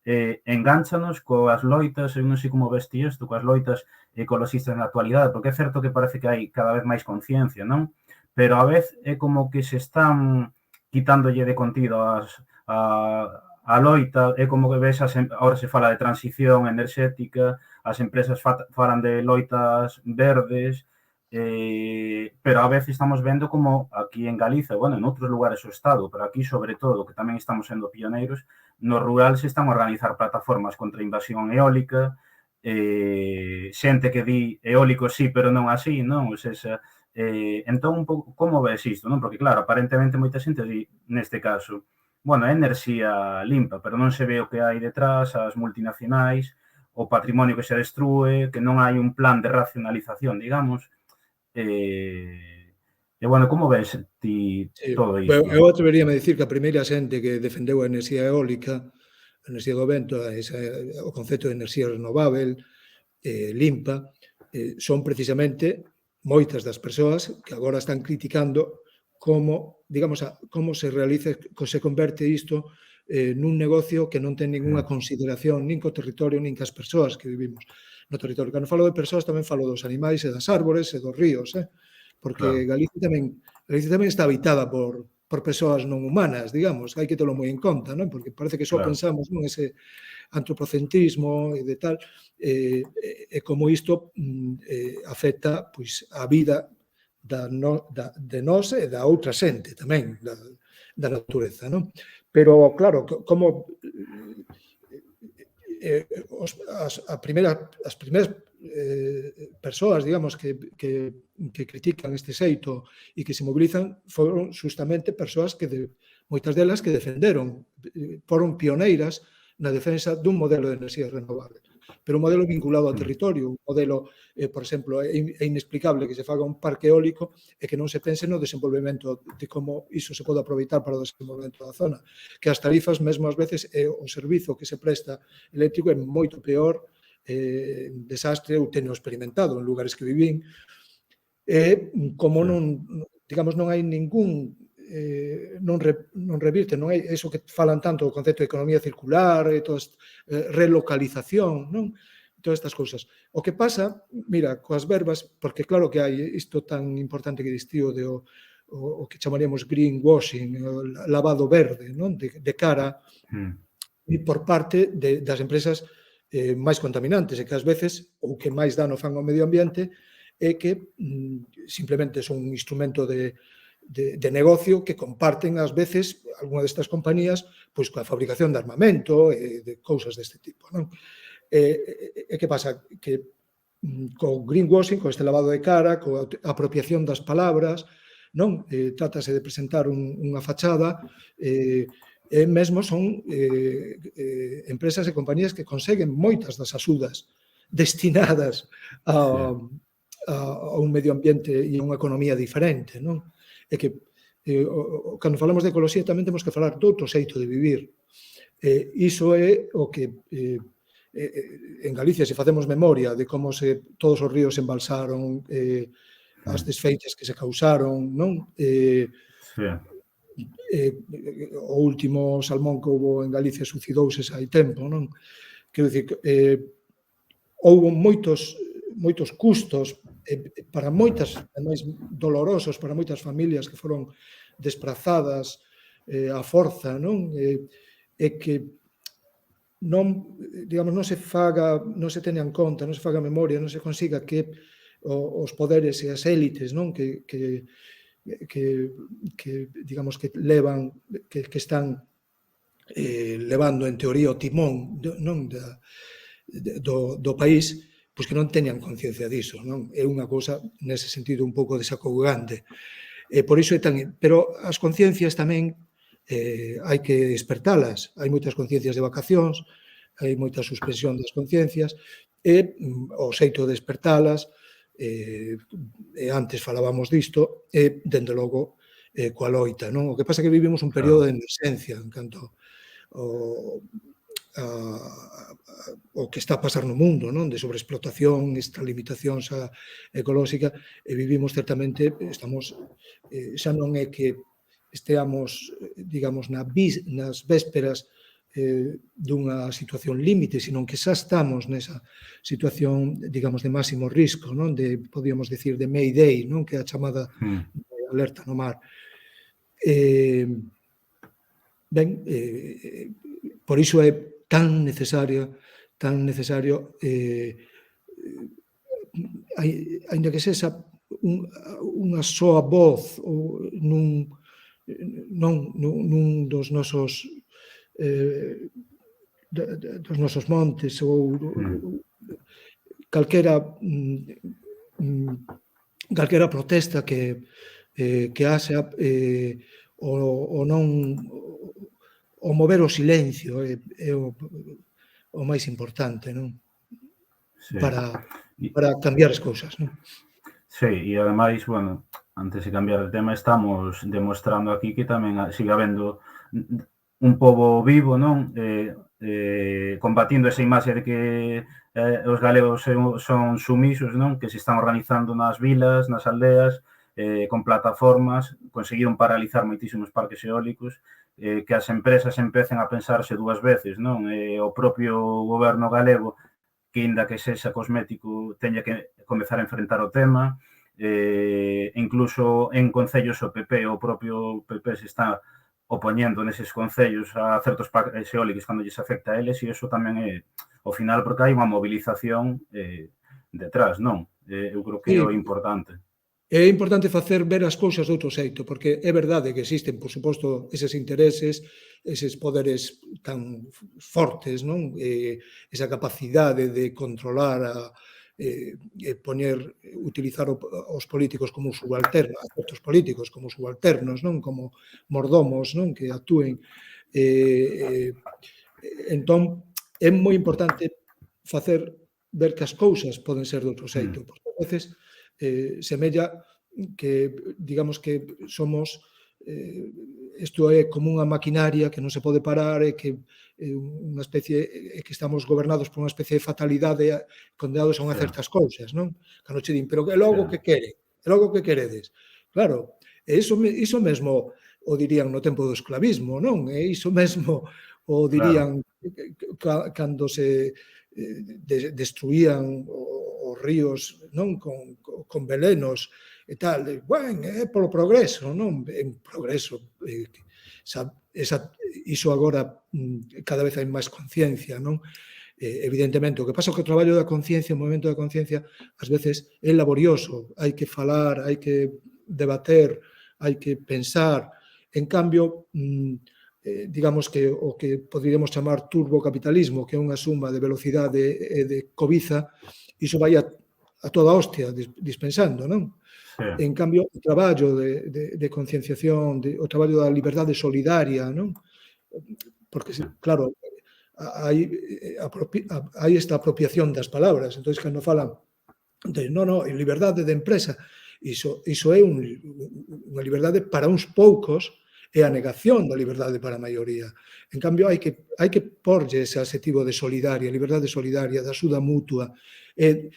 engánchanos coas loitas, eu non sei como vesti isto, coas loitas ecologistas na actualidade, porque é certo que parece que hai cada vez máis conciencia, non? Pero a vez é como que se están quitándolle de contido a loita, é como que ves, agora se fala de transición enerxética, as empresas falan de loitas verdes, pero a veces estamos vendo como aquí en Galiza, bueno, en outros lugares o Estado, pero aquí sobre todo, que tamén estamos sendo pioneiros, no rural se están a organizar plataformas contra a invasión eólica, xente que di eólico sí, pero non así, non? O sea, entón, un pouco, como ves isto, non? Porque, claro, aparentemente moita xente di, neste caso, bueno, é enerxía limpa, pero non se ve o que hai detrás, as multinacionais, o patrimonio que se destrúe, que non hai un plan de racionalización, digamos, bueno, como ves ti Sí, todo eu isto? atreveríame a dicir que a primeira xente que defendeu a enerxía eólica, a enerxía do vento, o concepto de enerxía renovábel, limpa, son precisamente moitas das persoas que agora están criticando como, digamos, como se realiza, se converte isto nun negocio que non ten ninguna Mm, consideración nin co territorio nin cas persoas que vivimos no territorio. Cando falo de persoas tamén falo dos animais e das árbores e dos ríos, porque claro, Galicia tamén está habitada por persoas non humanas, digamos, hai que telo moi en conta, non? Porque parece que só claro, pensamos ese antropocentrismo e de tal, e como isto afecta pois a vida de nós e da outra xente tamén, da natureza, non? Pero claro, como as primeiras persoas, digamos, que critican este xeito e que se mobilizan foron justamente persoas moitas delas que defenderon, foron pioneiras na defensa dun modelo de enerxía renovable, pero un modelo vinculado ao mm, territorio, un modelo, por exemplo, é inexplicable que se faga un parque eólico e que non se pense no desenvolvemento de como iso se pode aproveitar para o desenvolvemento da zona, que as tarifas mesmo ás veces o servizo que se presta eléctrico é moito peor, desastre, eu teño experimentado en lugares que vivín, e como sí, non, digamos, non hai ningún non revirte, non hai eso que falan tanto o concepto de economía circular e todas relocalización, non? Todas estas cousas. O que pasa, mira, coas verbas, porque claro que hai isto tan importante que distío de o que chamaríamos greenwashing, o lavado verde, non? De cara mm, por parte das empresas máis contaminantes e que ás veces o que máis dano fan ao medio ambiente é que simplemente son un instrumento de negocio que comparten ás veces algunha destas compañías pois coa fabricación de armamento e de cousas deste tipo, non? E que pasa? Que co greenwashing, co este lavado de cara, coa apropiación das palabras, non? Trátase de presentar unha fachada e mesmo son empresas e compañías que conseguen moitas das axudas destinadas sí, a un medio ambiente e a unha economía diferente, non? É que cando falamos de ecoloxía tamén temos que falar doutro xeito de vivir. Iso é o que en Galicia, se facemos memoria de como todos os ríos se embalsaron, as mm, desfeites que se causaron, non? sí, O último salmón que houbo en Galicia suicidouse hai tempo, non? Quero dicir, houbo moitos custos para moitas, ademais dolorosos para moitas familias que foron desprazadas á forza, non? E que non se faga, non se teña en conta, non se faga memoria, non se consiga que os poderes e as élites, non? Que digamos que levan, que están levando en teoría o timón non do país, pois que non teñan conciencia diso, non? É unha cousa nese sentido un pouco desacougante. Por iso é tan, pero as conciencias tamén hai que despertalas. Hai moitas conciencias de vacacións, hai moita suspensión das conciencias e o xeito de despertalas, e antes falábamos disto, e, dende logo, coa loita, non? O que pasa é que vivimos un período claro, de emerxencia en canto ao o que está a pasar no mundo, non? De sobreexplotación, extralimitacións ecolóxica, e vivimos certamente, estamos, xa non é que esteamos, digamos, nas vésperas dunha situación límite, sino que xa estamos nesa situación, digamos, de máximo risco, non? Podíamos decir, de Mayday, non? Que é a chamada mm, alerta no mar. Eh, Ben, por iso é tan necesario, aínda que sexa unha soa voz ou nun dos nosos dos nosos montes ou mm, calquera calquera protesta que haxa, o non o mover o silencio é o máis importante, non? sí. Para Y, para cambiar as cousas, non? sí, e ademais, bueno, antes de cambiar de tema, estamos demostrando aquí que tamén sigue habendo un pobo vivo, non? Combatindo esa imaxe de que os galegos son sumisos, non? Que se están organizando nas vilas, nas aldeas, con plataformas, conseguiron paralizar moitísimos parques eólicos, que as empresas empecen a pensarse dúas veces, non? O propio goberno galego, que inda que sexa cosmético, teña que comezar a enfrentar o tema, incluso en concellos o PP, o propio PP se está opoñendo neses concellos a certos parques eólicos cando lles afecta a eles, e iso tamén é ao final porque hai unha movilización detrás, non? Eu creo que é o Sí, importante. é importante facer ver as cousas de outro xeito, porque é verdade que existen, por suposto, eses intereses, eses poderes tan fortes, non? Esa capacidade de controlar poñer, utilizar os políticos como subalternos, a certos políticos como subalternos, non? Como mordomos, non? Que actúen. Entón, é moi importante facer ver que as cousas poden ser de outro xeito, porque a veces semella que, digamos que somos, isto é como unha maquinaria que non se pode parar e que unha especie, que estamos gobernados por unha especie de fatalidade condenados a unhas Sí, certas cousas, non? Cando che din, pero e sí, logo que quere? E logo que queredes? Claro, e iso mesmo o dirían no tempo do esclavismo, non? E iso mesmo o claro. dirían cando se destruían os ríos, non, con velenos e tal, é polo progreso, non? En progreso, iso agora cada vez hai máis conciencia, non? Evidentemente, o que pasa é que o traballo da conciencia, o movimento da conciencia, ás veces é laborioso, hai que falar, hai que debater, hai que pensar. En cambio, digamos que o que poderíamos chamar turbocapitalismo, que é unha suma de velocidade e de cobiza, iso vai a toda hostia dispensando, non? Sí, En cambio, o traballo de concienciación, o traballo da liberdade solidaria, non? Porque, sí, claro, hai esta apropiación das palabras. Entón, cando falan de, no, liberdade de empresa, iso é unha liberdade para uns poucos e a negación da liberdade para a maioría. En cambio, hai que porlle ese adxetivo de solidaria, liberdade solidaria, de axuda mutua, e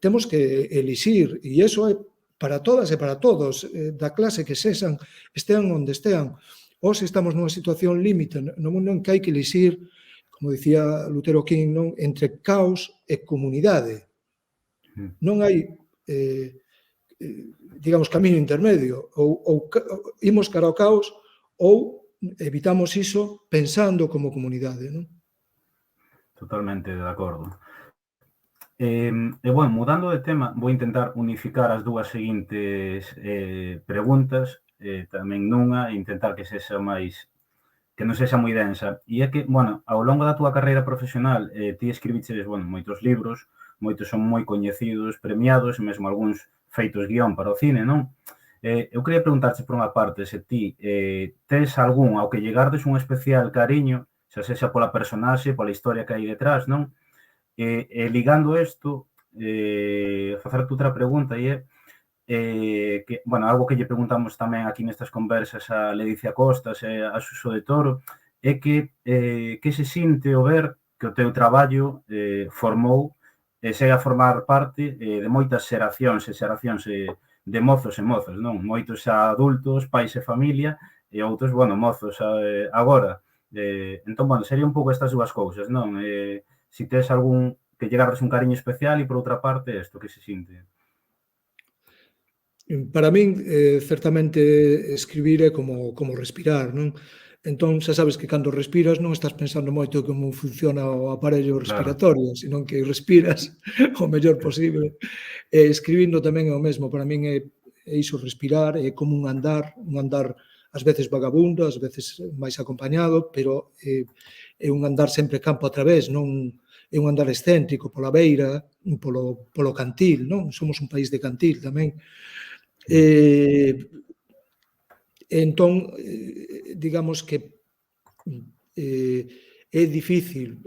temos que elixir, e iso é para todas e para todos, da clase que sexan, estean onde estean. Hoxe estamos nunha situación límite no mundo en que hai que elixir, como dicía Lutero King, non, entre caos e comunidade. Non hai, digamos, camiño intermedio. Ou imos cara ao caos ou evitamos iso pensando como comunidade, non? totalmente de acordo. Bueno, mudando de tema, vou intentar unificar as dúas seguintes preguntas, tamén nunha, e intentar que sexa máis que non sexa moi densa. E é que, bueno, ao longo da túa carreira profesional, ti escribiches, bueno, moitos libros, moitos son moi coñecidos, premiados, e mesmo algúns feitos guión para o cine, non? Eu quería preguntarche por unha parte se ti tes algún ao que llegardes un especial cariño, xa sexa pola personaxe, pola historia que hai detrás, non? Ligando isto, facerte outra pregunta e é que, bueno, algo que lle preguntamos tamén aquí nestas conversas a Ledicia Costas e a Suso de Toro, é que se sinte o ver que o teu traballo formou e segue a formar parte de moitas xeracións e xeracións de mozos e mozas, non? Moitos xa adultos, pais e familia, e outros, bueno, mozos agora. Entón, bueno, sería un pouco estas dúas cousas, non? Si tes algún que llegardes un cariño especial e, por outra parte, isto que se sinte. Para min, certamente, escribir é como respirar, non? Entón, xa sabes que cando respiras non estás pensando moito como funciona o aparello Claro. respiratorio, senón que respiras o mellor posible. E escribindo tamén é o mesmo, para min é iso, respirar, é como un andar ás veces vagabundo, ás veces máis acompañado, pero é un andar sempre campo a través, non é un andar excéntrico pola beira, polo cantil, non? Somos un país de cantil tamén. Entón, digamos que é difícil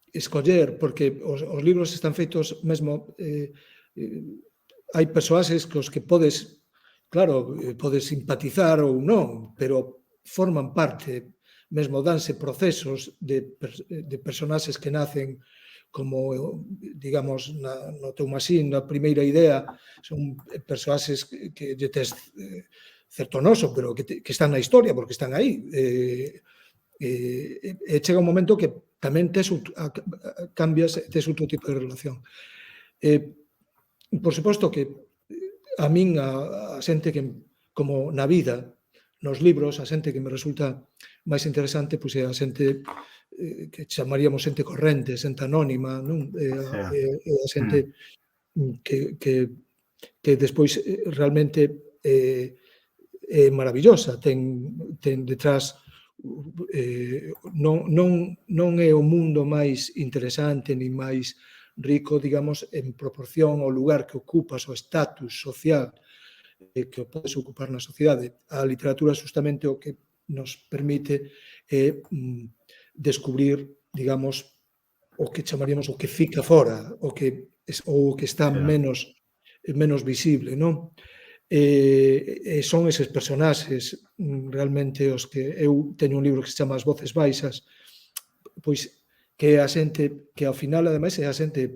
escoller, porque os libros están feitos mesmo hai persoaxes cos que podes, claro, podes simpatizar ou non, pero forman parte, mesmo danse procesos de personaxes que nacen como, digamos, no teu masín, na primeira idea, son persoaxes que lle tes certo noso, pero que están na historia, porque están aí. E chega un momento que tamén cambias, tes outro tipo de relación. Por suposto que a min a xente que, como na vida, nos libros, a xente que me resulta máis interesante, pois é a xente que chamaríamos xente corrente, xente anónima, non? Sí. A xente que despois realmente é maravillosa, ten detrás non é o mundo máis interesante nin máis rico, digamos, en proporción ao lugar que ocupas, o estatus social que o podes ocupar na sociedade. A literatura justamente o que nos permite é descubrir, digamos, o que chamaríamos o que fica fora, o que está Sí. menos visible, non? Son eses personaxes realmente os que eu teño un libro que se chama As voces baixas, pois que é a xente que ao final ademais é a xente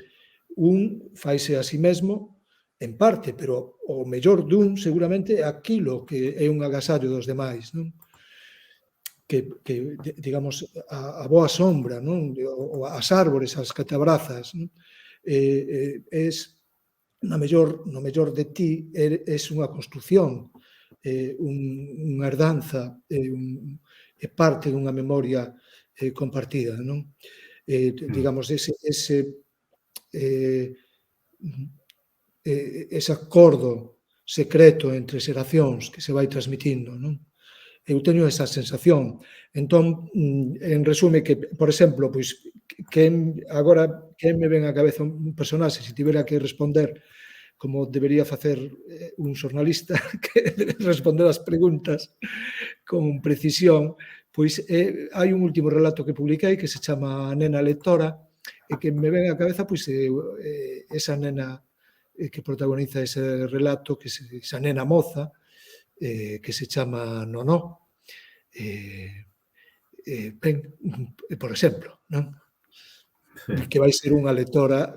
faise a si mesmo en parte, pero o mellor seguramente é aquilo que é un agasallo dos demais, non? Que digamos a boa sombra, non? O as árbores as que te abrazas, non? Es no mellor de ti es unha construción, unha herdanza, é parte dunha memoria compartida, non? Digamos, ese acordo secreto entre xeracións que se vai transmitindo, non? Eu teño esa sensación. Entón, en resume que, por exemplo, pois, agora me ven á cabeza un personaxe, se tivera que responder como debería facer un xornalista que debe responder as preguntas con precisión, pois hai un último relato que publiquei que se chama A nena lectora e que me ven á cabeza pois esa nena que protagoniza ese relato, esa nena moza, que se chama Nonó. Ben, por exemplo, non? Sí. Que vai ser unha lectora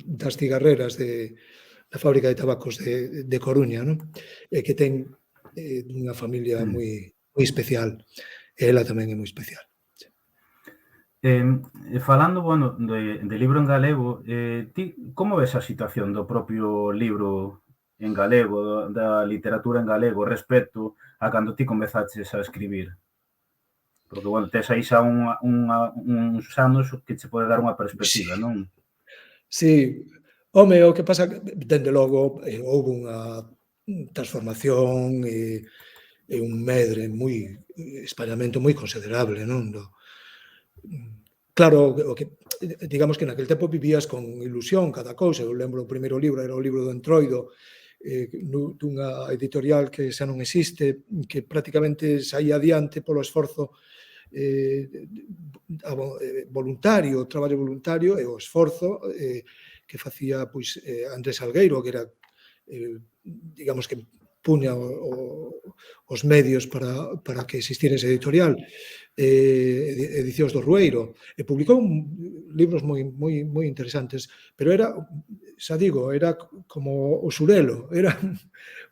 das cigarreras da fábrica de tabacos de Coruña, non? E que ten unha familia moi especial. E ela tamén é moi especial. Falando, bueno, de libro en galego, ti como ves a situación do propio libro en galego, da literatura en galego respecto a cando ti comezaches a escribir? Porque, bueno, tes aí xa uns anos que che pode dar unha perspectiva, non? Sí, home, o que pasa que, dende logo, houve unha transformación e un medre espallamento moi considerable, non? Claro, o que digamos que naquel tempo vivías con ilusión cada cousa. Eu lembro o primeiro libro era o libro do Entroido, dunha editorial que xa non existe, que prácticamente saía adiante polo esforzo voluntario, o traballo voluntario e o esforzo que facía pois Andrés Salgueiro, que era digamos que puña os medios para que existira ese editorial, Edicións do Rueiro, e publicou libros moi interesantes, pero era, xa digo, era como o Surelo, era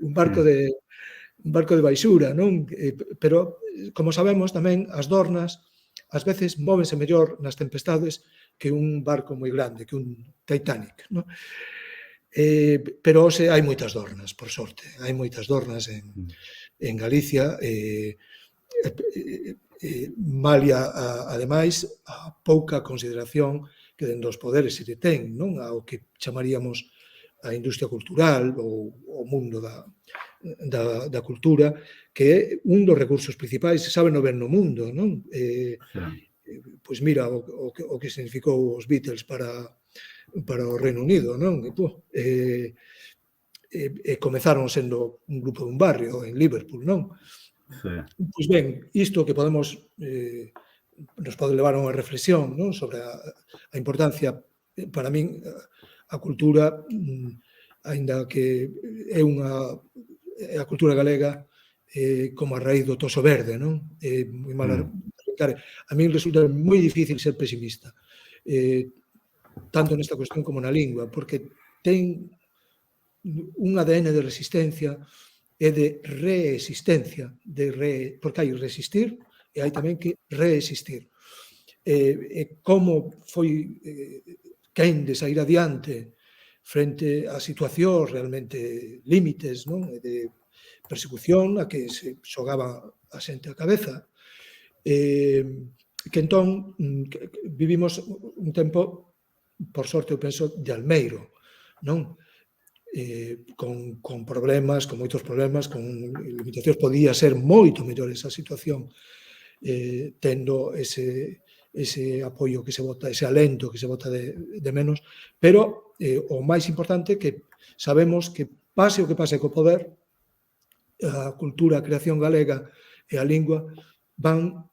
un barco de baixura, non? Pero, como sabemos tamén, as dornas ás veces móvense mellor nas tempestades que un barco moi grande, que un Titanic, non? Pero hoxe hai moitas dornas, por sorte, hai moitas dornas en Galicia, malia ademais a pouca consideración que dende os poderes se lle ten, non? Ao que chamaríamos a industria cultural ou o mundo da cultura, que é un dos recursos principais, se sabe no ben no mundo, non? Pois mira o que significou os Beatles para o Reino Unido, non? Comezaron sendo un grupo dun barrio en Liverpool, non? Pois ben, isto que nos pode levar a unha reflexión, non? Sobre a importancia, para min, a cultura aínda que é a cultura galega como a raíz do toso verde, non? É moi mala. A mí resulta moi difícil ser pesimista, tanto nesta cuestión como na lingua, porque ten un ADN de resistencia e de reexistencia, porque hai resistir e hai tamén que reexistir. E como foi quen de sair adiante frente a situacións realmente límites, non? E de persecución a que se xogaba a xente a cabeza. Que entón vivimos un tempo, por sorte, eu penso, de almeiro, non? Con problemas, con moitos problemas, con limitacións, podía ser moito mellor esa situación, tendo ese apoio que se bota, ese alento que se bota de menos, pero o máis importante é que sabemos que pase o que pase co poder, a cultura, a creación galega e a lingua van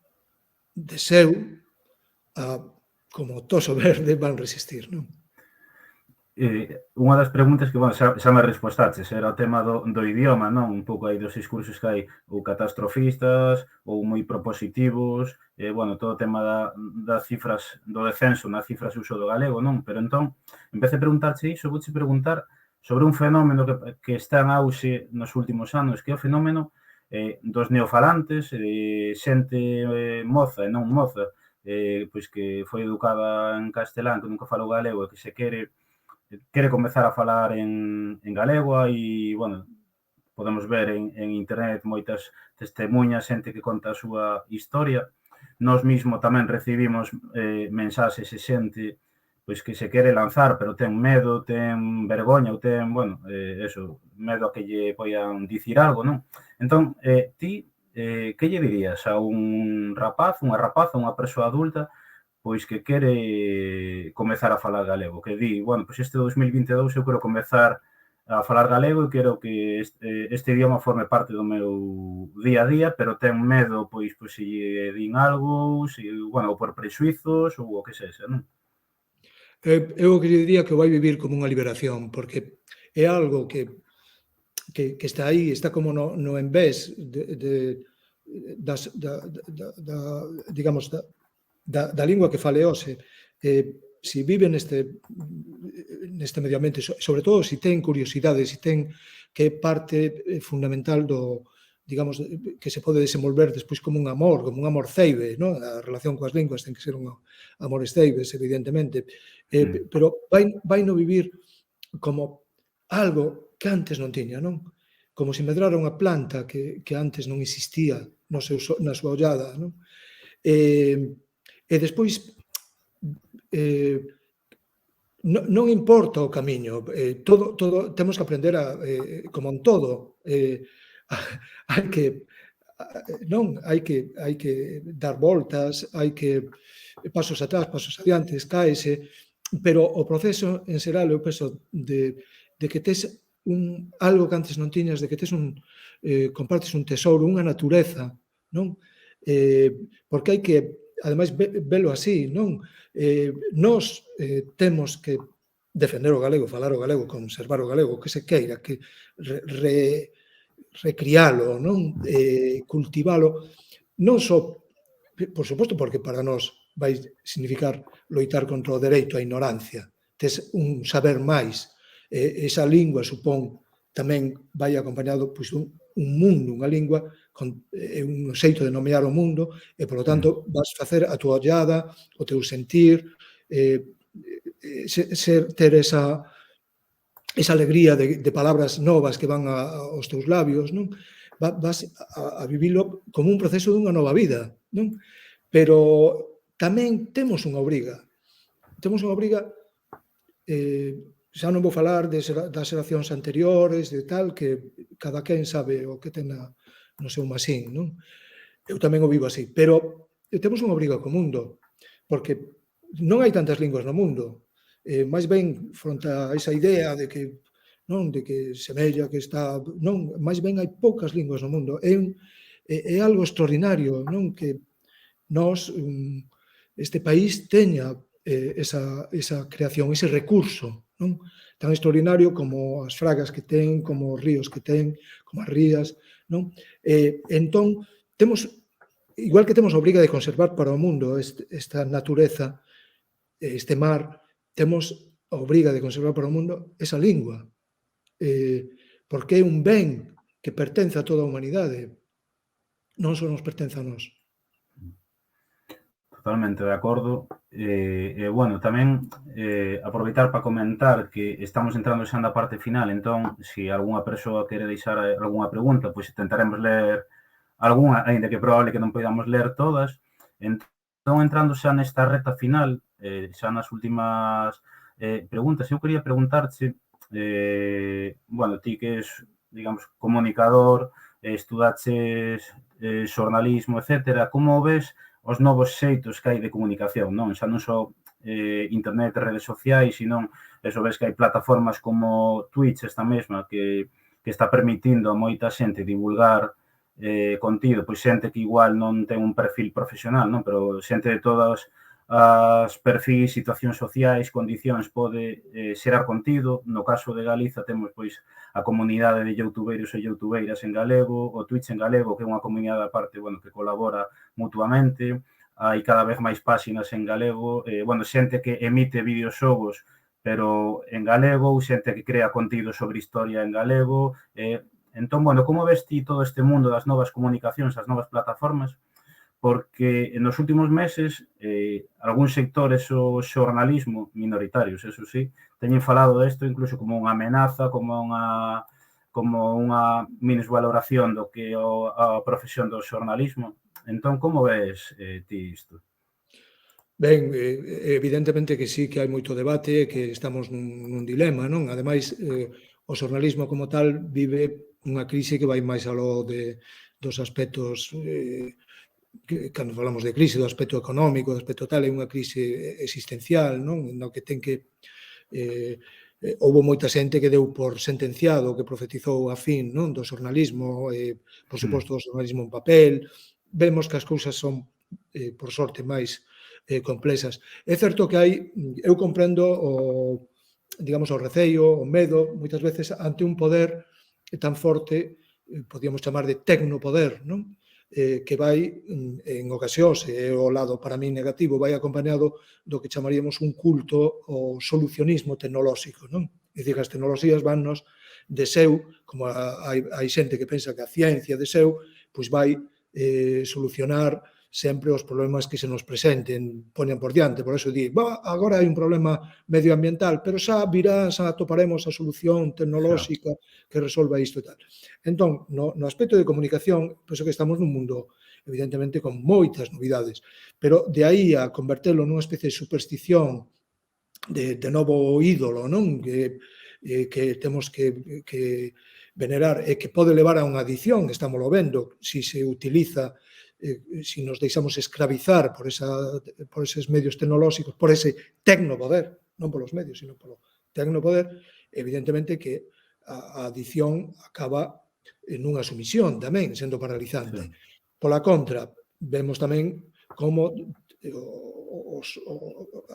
de seu a, como toso verde, van resistir, non? Unha das preguntas que, bueno, xa me respostaches, era o tema do idioma, non? Un pouco aí dos discursos que hai ou catastrofistas ou moi propositivos, bueno, todo o tema das cifras do descenso nas cifras de uso do galego, non? Pero entón, en vez de preguntarche iso, vouche preguntar sobre un fenómeno que está en auxe nos últimos anos, que é o fenómeno dos neofalantes, xente moza e non moza, pois que foi educada en castelán, que nunca falou galego e que se quere comezar a falar en galego. E, bueno, podemos ver en internet moitas testemunhas, xente que conta a súa historia. Nós mesmo tamén recibimos mensaxes de xente pois que se quere lanzar, pero ten medo, ten vergoña, ou ten, bueno, eso, medo a que lle poidan dicir algo, non? Entón, ti, que lle dirías a un rapaz, unha rapaza, unha persoa adulta, pois que quere comezar a falar galego, que di, bueno, pois este 2022 eu quero comezar a falar galego e quero que este idioma forme parte do meu día a día, pero ten medo, pois se lle din algo, bueno, ou por prexuizos ou o que sexa, non? Eu que lle diría que vai vivir como unha liberación, porque é algo que está aí, está como no envés digamos, da lingua que fale hoxe. Se vive neste medio ambiente, sobre todo se ten curiosidade, se ten que é parte fundamental digamos, que se pode desenvolver despois como un amor ceibe, non? A relación coas linguas ten que ser un amores ceibes, evidentemente, pero vai no vivir como algo que antes non tiña, non? Como se medrara unha planta que antes non existía na súa ollada, non? E despois non importa o camiño, todo temos que aprender como en todo, hai que dar voltas, hai que pasos atrás, pasos adiantes, cáese, pero o proceso en xeral, eu penso, de que tes algo que antes non tiñas, de que tes compartes un tesouro, unha natureza, non? Porque hai que, ademais, velo así, non? Nós temos que defender o galego, falar o galego, conservar o galego, que se queira, que recrialo, non? Cultivalo, non só, por suposto, porque para nós vai significar loitar contra o dereito á ignorancia, tes un saber máis, esa lingua supón tamén vai acompañado pois un mundo, unha lingua un xeito de nomear o mundo e, polo tanto, vas facer a túa ollada, o teu sentir, ter esa alegría de palabras novas que van aos teus labios, non? Vas a vivilo como un proceso dunha nova vida, non? Pero tamén temos unha obriga. Temos unha obriga, xa non vou falar das xeracións anteriores, de tal, que cada quen sabe o que ten no seu masín, non? Eu tamén o vivo así, pero temos unha obriga co mundo, porque non hai tantas linguas no mundo, máis ben fronte a esa idea de que semella que está, non, máis ben hai poucas linguas no mundo, é algo extraordinario, non, que nós, este país teña esa creación, ese recurso non? Tan extraordinario como as fragas que ten, como os ríos que ten, como as rías, non? Entón, temos, igual que temos a obriga de conservar para o mundo esta natureza, este mar, temos a obriga de conservar para o mundo esa lingua, porque é un ben que pertence a toda a humanidade, non só nos pertence a nós. Totalmente de acordo. Bueno, tamén aproveitar para comentar que estamos entrando xa na parte final, entón, se algunha persoa quere deixar algunha pregunta, pois tentaremos ler algunha, aínda que é probable que non podamos ler todas. Entón, entrando xa nesta reta final, xa nas últimas preguntas, eu quería preguntarche, bueno, ti que és, digamos, comunicador, estudaches xornalismo, etcétera, como ves os novos xeitos que hai de comunicación, non? Xa non só internet e redes sociais, senón eso ves que hai plataformas como Twitch, esta mesma, que está permitindo a moita xente divulgar contido, pois xente que igual non ten un perfil profesional, non? Pero xente de todas as perfis, situacións sociais, condicións, pode xerar contido. No caso de Galiza temos pois a comunidade de youtubeiros e youtubeiras en galego, o Twitch en galego, que é unha comunidade aparte, bueno, que colabora mutuamente, hai cada vez máis páxinas en galego, bueno, xente que emite videoxogos, pero en galego, ou xente que crea contido sobre historia en galego. Entón, bueno, como ves ti todo este mundo das novas comunicacións, as novas plataformas? Porque nos últimos meses algúns sectores o xornalismo minoritarios, eso sí, teñen falado desto incluso como unha amenaza, como unha minusvaloración do que é a profesión do xornalismo. Entón, como ves ti isto? Ben, evidentemente que sí que hai moito debate, que estamos nun dilema, non? Ademais, o xornalismo como tal vive unha crise que vai máis aló dos aspectos que cando falamos de crise, do aspecto económico, do aspecto tal, é unha crise existencial, non? No que ten que houve moita xente que deu por sentenciado, que profetizou a fin, non, do xornalismo, por suposto, do xornalismo en papel. Vemos que as cousas son, por sorte, máis complexas. É certo que hai, eu comprendo digamos, o receio, o medo, moitas veces ante un poder tan forte, podíamos chamar de tecnopoder, non? Que vai, en ocasións, e o lado para mí negativo, vai acompañado do que chamaríamos un culto ao solucionismo tecnolóxico, non? É dicir, que as tecnoloxías vannos de seu, como hai xente que pensa que a ciencia de seu, pois vai solucionar sempre os problemas que se nos presenten, poñan por diante. Por eso di, agora hai un problema medioambiental, pero xa virá, xa atoparemos a solución tecnolóxica que resolva isto e tal. Entón, no aspecto de comunicación, penso que estamos nun mundo, evidentemente, con moitas novidades, pero de aí a convertelo nunha especie de superstición de novo ídolo, non? Que temos que venerar e que pode levar a unha adicción, estámoslo vendo, se utiliza, se nos deixamos escravizar por eses medios tecnolóxicos, por ese tecnopoder, non polos medios, sino polo tecnopoder, evidentemente que a adicción acaba nunha sumisión tamén, sendo paralizante. Pola contra, vemos tamén como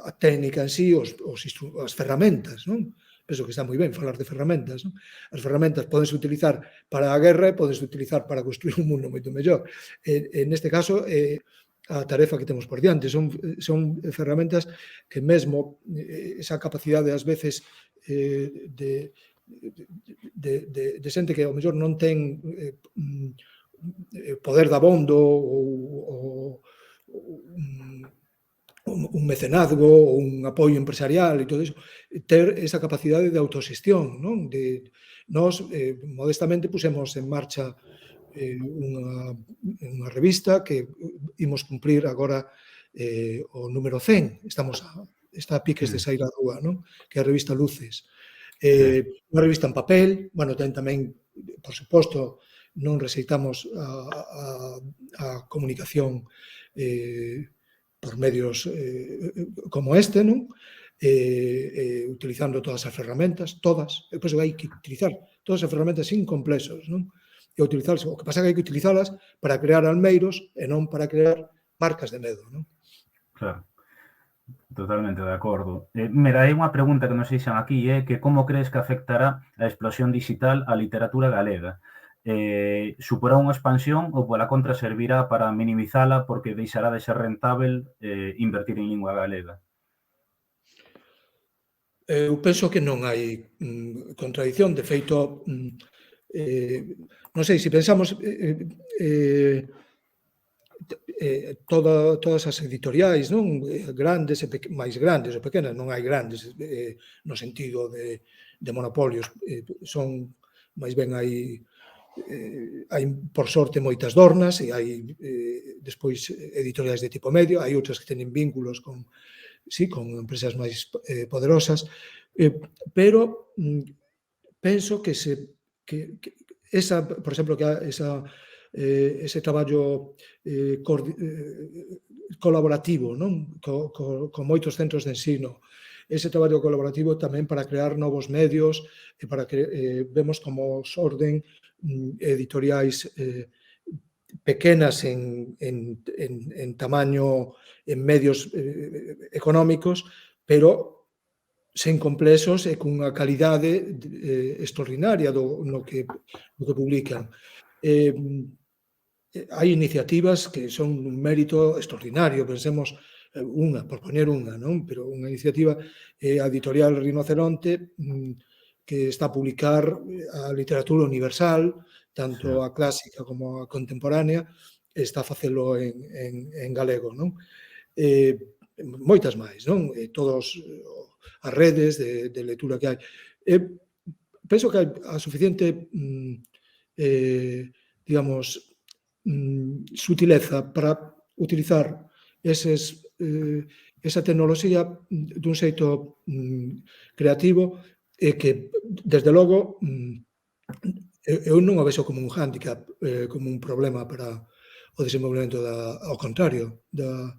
a técnica en sí, as ferramentas, non? Penso que está moi ben falar de ferramentas, non? As ferramentas podense utilizar para a guerra e podense utilizar para construir un mundo moito mellor. Neste caso, a tarefa que temos por diante son ferramentas que mesmo esa capacidade ás veces de xente que ao mellor non ten poder dabondo ou un mecenazgo ou un apoio empresarial e todo iso, ter esa capacidade de autoxestión, non? Nós, modestamente, pusemos en marcha unha revista que imos cumprir agora o número 100. Está a piques de sair á rúa, non? Que é a revista Luces. Unha revista en papel, bueno, ten tamén, por suposto, non rexeitamos a comunicación por medios como este, non? Utilizando todas as ferramentas, todas. E pois hai que utilizar todas as ferramentas sin complexos, non? E utilizarlas, o que pasa é que hai que utilizalas para crear almeiros e non para crear marcas de medo, non? Claro. Totalmente de acordo. Mira, hai unha pregunta que nos fixan aquí, que como crees que afectará a explosión digital á literatura galega? Suporá unha expansión ou pola contra servirá para minimizala porque deixará de ser rentável invertir en lingua galega? Eu penso que non hai contradición, de feito, non sei, se pensamos todas as editoriais, non? Grandes e máis grandes ou pequenas, non hai grandes no sentido de monopolios, son máis ben hai por sorte moitas dornas e hai despois editoriais de tipo medio, hai outras que teñen vínculos con empresas máis poderosas, pero penso que esa, por exemplo, ese traballo colaborativo, non? Con moitos centros de ensino, ese traballo colaborativo tamén para crear novos medios e para que vemos como xorden editoriais pequenas en tamaño, en medios económicos, pero sen complexos e cunha calidade extraordinaria no que publican. Hai iniciativas que son un mérito extraordinario, pensemos unha, por poñer unha, non? Pero unha iniciativa a editorial Rinoceronte que está a publicar a literatura universal, Sí, tanto a clásica como a contemporánea, está a facelo en galego, non? Moitas máis, non? Todos as redes de lectura que hai. Penso que hai a suficiente digamos, sutileza para utilizar esa tecnoloxía dun xeito creativo e que, desde logo, eu non o vexo como un hándicap, como un problema para o desenvolvemento ao contrario, da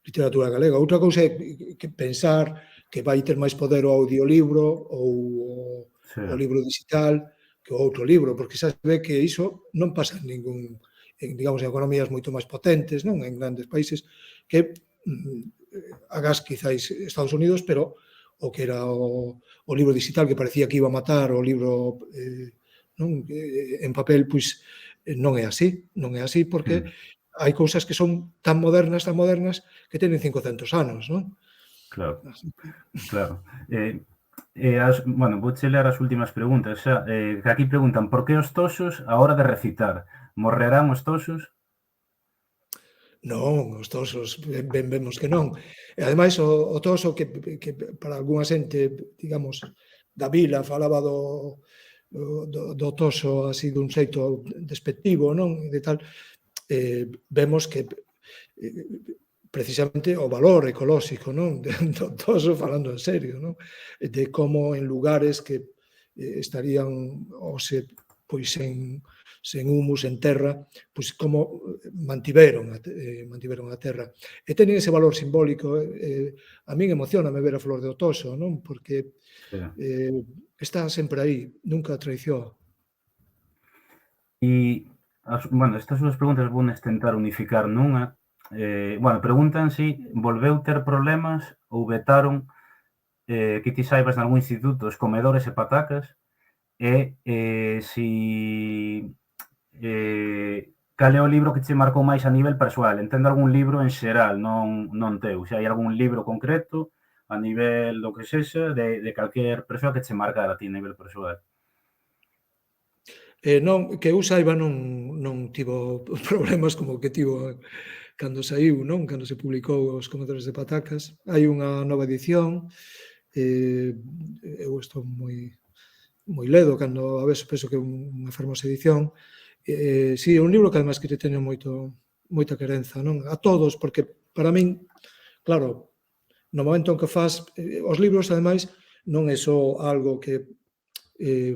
literatura galega. Outra cousa é que pensar que vai ter máis poder o audiolibro ou sí, o libro digital que o outro libro, porque xa se ve que iso non pasa digamos, en economías moito máis potentes, non? En grandes países que agás quizáis Estados Unidos, pero o que era o libro digital que parecía que iba a matar o libro non? En papel, pois non é así, non é así porque mm, hai cousas que son tan modernas, que teñen 500 anos, non? claro, Así que, claro. Bueno, vouche ler as últimas preguntas xa, que aquí preguntan por que os toxos a hora de recitar? Morrerán os toxos? non, os tosos vemos que non. E ademais o toso que para algunha xente, digamos, da vila falaba do toso así dun xeito despectivo, non? De tal, vemos que precisamente o valor ecolóxico, non? Do toso falando en serio, non? De como en lugares que estarían ou pois sen humus, en terra, pois como mantiveron a terra. E teñen ese valor simbólico, a min emocioname ver a flor de Otoso, non? Porque Sí. está sempre aí, nunca traizoa. Bueno, estas dúas preguntas vounas tentar unificar nunha. Bueno, preguntan si volveu ter problemas ou vetaron que ti saibas nalgún instituto os comedores e patacas e si cal é o libro que che marcou máis a nivel persoal? Entendo algún libro en xeral, non teu. Se hai algún libro concreto a nivel do que sexa, de calquer persoa que che marcara a ti a nivel persoal. Non, que eu saiba non tivo problemas como o que tivo cando saiu, non? Cando se publicou Os comedores de patacas. Hai unha nova edición, eu estou moi ledo cando a vez penso que é unha fermosa edición. Si, é un libro que ademais que teño moita querenza, non? A todos, porque para min, claro, no momento en que faz os libros, ademais, non é só algo que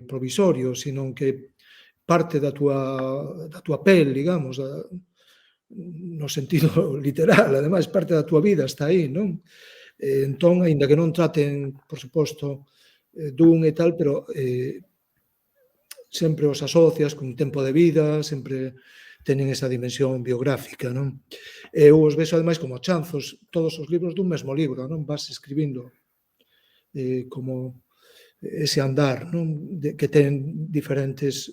provisorio, sino que parte da túa pel, digamos, no sentido literal, ademais, parte da túa vida está aí, non? Entón, aínda que non traten, por suposto, dun e tal, pero sempre os asocias cun tempo de vida, sempre teñen esa dimensión biográfica, non? Eu os vexo, ademais, como chanzos, todos os libros dun mesmo libro, non? Vas escribindo como ese andar, non? Que ten diferentes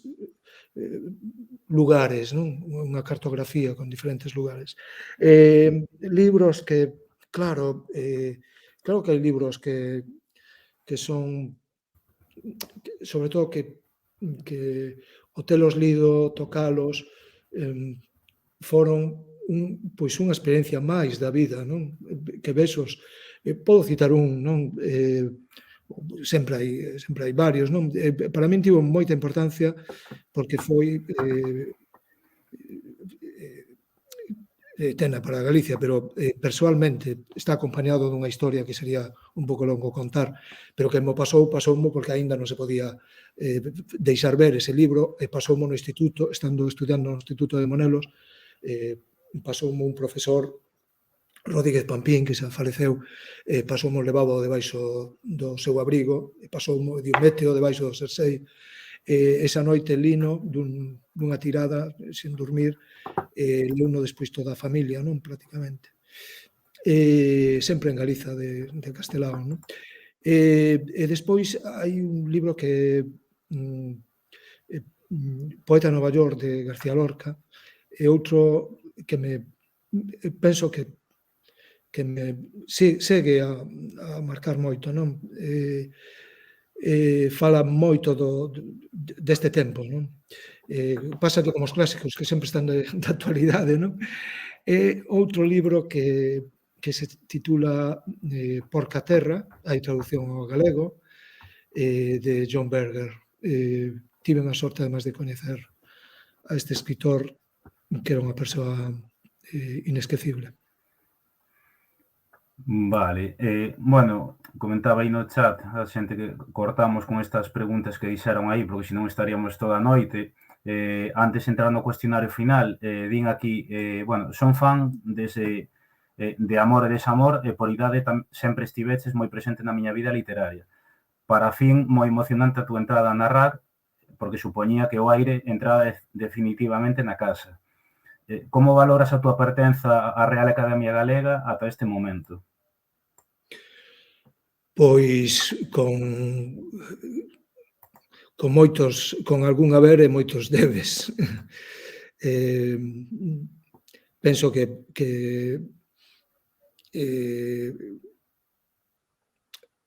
lugares, non? Unha cartografía con diferentes lugares. Libros que, claro que hai libros que son, sobre todo, que o telos lido, tocalos, foron unha experiencia máis da vida, non? Que vexos, podo citar un, non? Sempre hai varios, non? Para min tivo moita importancia porque foi tena para Galicia, pero persoalmente está acompañado dunha historia que sería un pouco longo contar, pero que me pasoumo porque aínda non se podía deixar ver ese libro, e pasoumo no instituto, estando estudiando no Instituto de Monelos, pasoumo un profesor, Rodríguez Pampín, que xa faleceu, pasoumo levado debaixo do seu abrigo, pasoumo meteo debaixo do xersei. Esa noite lino dunha tirada sen dormir, leuno despois toda a familia, non, prácticamente. Sempre en Galiza de Castelao, non? E despois hai un libro que Poeta Nova York, de García Lorca, e outro que penso que me segue a marcar moito, non? Fala moito deste tempo, non? Pasa que como os clásicos que sempre están de actualidade, non? E outro libro que se titula Porca Terra, hai traducción ao galego, de John Berger. Tive a sorte, además, de coñecer a este escritor, que era unha persoa inesquecible. Vale, bueno, comentaba aí no chat a xente que cortamos con estas preguntas que dixeron aí, porque senón estaríamos toda a noite. Antes de entrar no cuestionario final, din aquí, bueno, son fan de Amor e Desamor, e por idade sempre estiveches moi presente na miña vida literaria. Para fin, moi emocionante a túa entrada a narrar, porque supoñía que o aire entraba definitivamente na casa. Como valoras a túa pertenza á Real Academia Galega ata este momento? Pois con algún haber e moitos debes. Penso que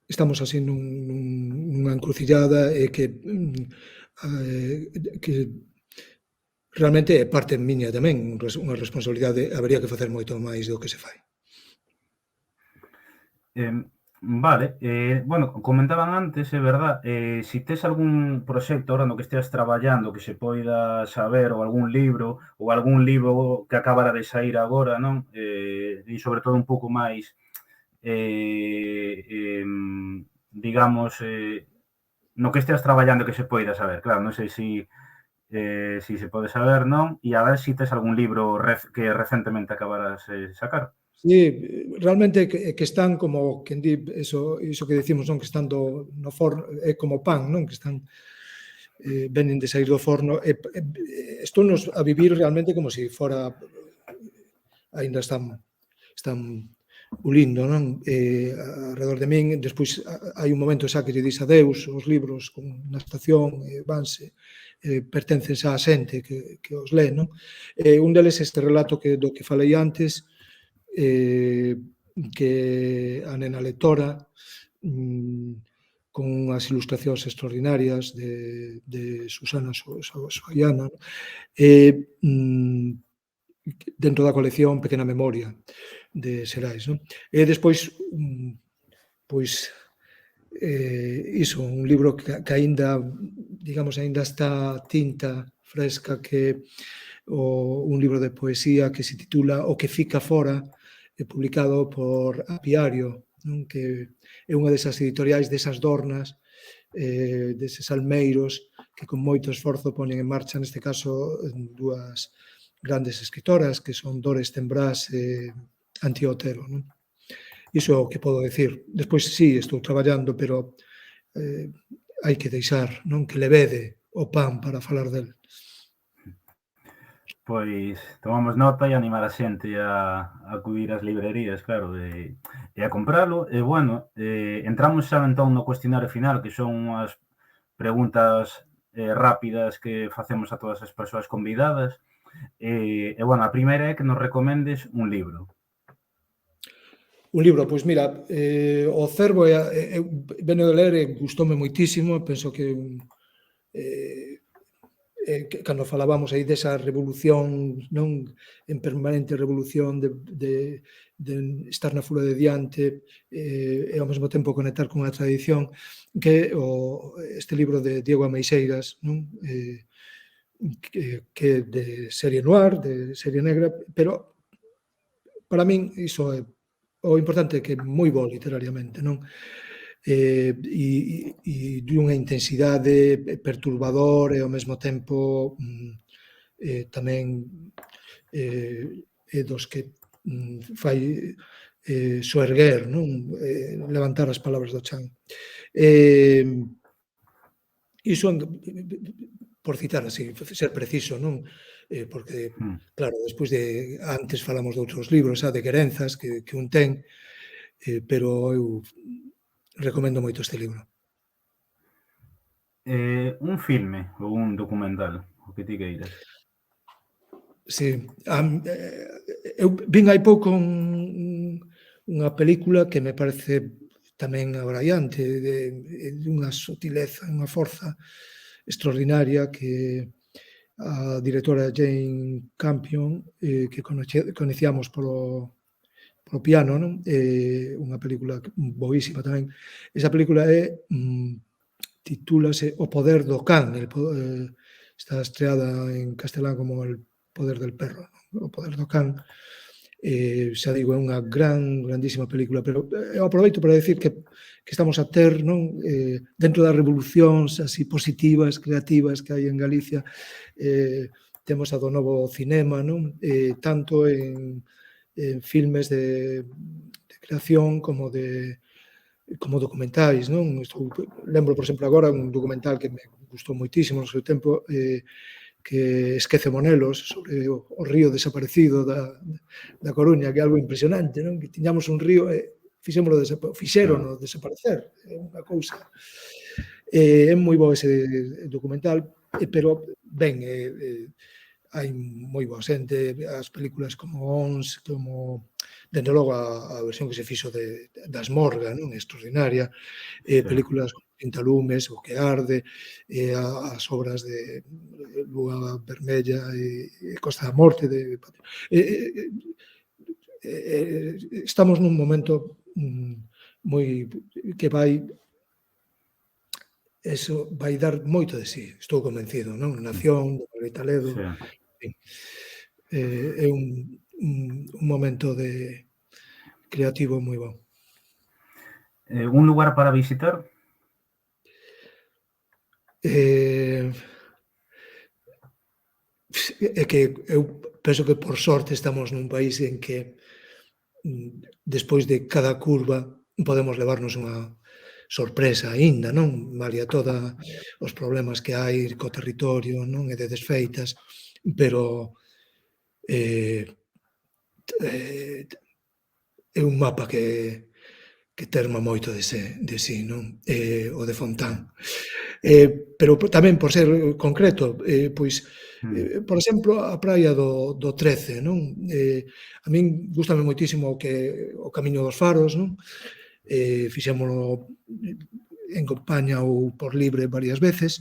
estamos así nunha encrucillada e que realmente é parte miña tamén, unha responsabilidade, habería que facer moito máis do que se fai. Vale, bueno, comentaban antes, é verdad, si tes algún proxecto ahora no que esteas traballando que se poida saber, ou algún libro que acabara de saír agora, non? E sobre todo un pouco máis, digamos, no que esteas traballando que se poida saber, claro, non sei si se pode saber, non? E a ver si tes algún libro que recentemente acabaras de sacar. Sí, realmente que están como, quen di, iso que dicimos, non? Que están no forno, é como pan, non? Que están, venen de sair do forno, estounos a vivir realmente como se fora, aínda están ulindo, non? Alrededor de min, despois hai un momento xa que lle dis adeus, os libros na estación, vanse, pertencen xa a xente que os lee, non? Un deles, este relato do que falei antes, que a nena lectora, con unhas ilustracións extraordinarias de Susana Soyana, dentro da colección Pequena Memoria de Xerais, non? E despois, pois, iso, un libro que aínda, digamos, aínda está tinta fresca, que un libro de poesía que se titula O que fica fora, publicado por Apiario, non? Que é unha desas editoriais, desas dornas, deses almeiros que con moito esforzo ponen en marcha, neste caso, dúas grandes escritoras, que son Dores Tembrás e Antía Otero, non? Iso é o que podo decir. Despois, sí, estou traballando, pero hai que deixar, non? Que levede o pan para falar del. Pois tomamos nota e animar a xente a acudir ás librerías, claro, e a compralo. E, bueno, entramos xa entón no cuestionario final, que son unhas preguntas rápidas que facemos a todas as persoas convidadas. E, bueno, a primeira é que nos recomendes un libro. Un libro, pois mira, O Cervo eu veno de ler e gustoume moitísimo, penso que eh, que cando falábamos aí desa revolución, non, en permanente revolución de estar na fura de diante e ao mesmo tempo conectar con a tradición, que este libro de Diego Ameixeiras, non? Que é de serie noir, de serie negra, pero para min iso é o importante é que é moi bo literariamente, non? E dunha intensidade perturbador e ao mesmo tempo tamén é dos que fai soerguer, non? Levantar as palabras do chan. Iso por citar así, ser preciso, non? Porque, Mm. claro, despois de antes falamos de outros libros, de querenzas que un ten, pero eu recomendo moito este libro. Un filme ou un documental, o que ti queiras. Sí, eu vin hai pouco unha película que me parece tamén abraiante, dunha sutileza, unha forza extraordinaria que a directora Jane Campion, que coñecíamos polo piano, non? Unha película boísima tamén. Esa película titúlase O poder do can, está estreada en castelán como El poder del perro, non? O poder do can. Xa digo, é unha grandísima película, pero eu aproveito para decir que estamos a ter, non, dentro das revolucións así positivas, creativas que hai en Galicia, temos a do novo cinema, non? Tanto en filmes de creación como documentais, non? Lembro, por exemplo, agora un documental que me gustou moitísimo no seu tempo, que Esquece Monelos, sobre o río desaparecido da Coruña, que é algo impresionante, non? Que tiñamos un río e fixérono desaparecer, é unha cousa. É moi bo ese documental, pero ben, hai moi boa xente, as películas como Ons, como dende logo a versión que se fixo das Morga, non? Extraordinaria, Sí. películas como Pintalumes, O que arde, as obras de Lúa Vermella e Costa da Morte estamos nun momento moi que vai dar moito de sí, estou convencido, non? Nación, de Margarita Ledo, Sí. é un momento creativo moi bo. Un lugar para visitar? É que eu penso que por sorte estamos nun país en que despois de cada curva podemos levarnos unha sorpresa aínda, non? Malia toda os problemas que hai co territorio, non? E de desfeitas, pero eh, eh, é un mapa que terma moito de sí, non? O de Fontán. Pero tamén por ser concreto, pois, por exemplo, a praia do Trece, non? A min gústame moitísimo o Camiño dos Faros, non? Fixémolo en compaña ou por libre varias veces,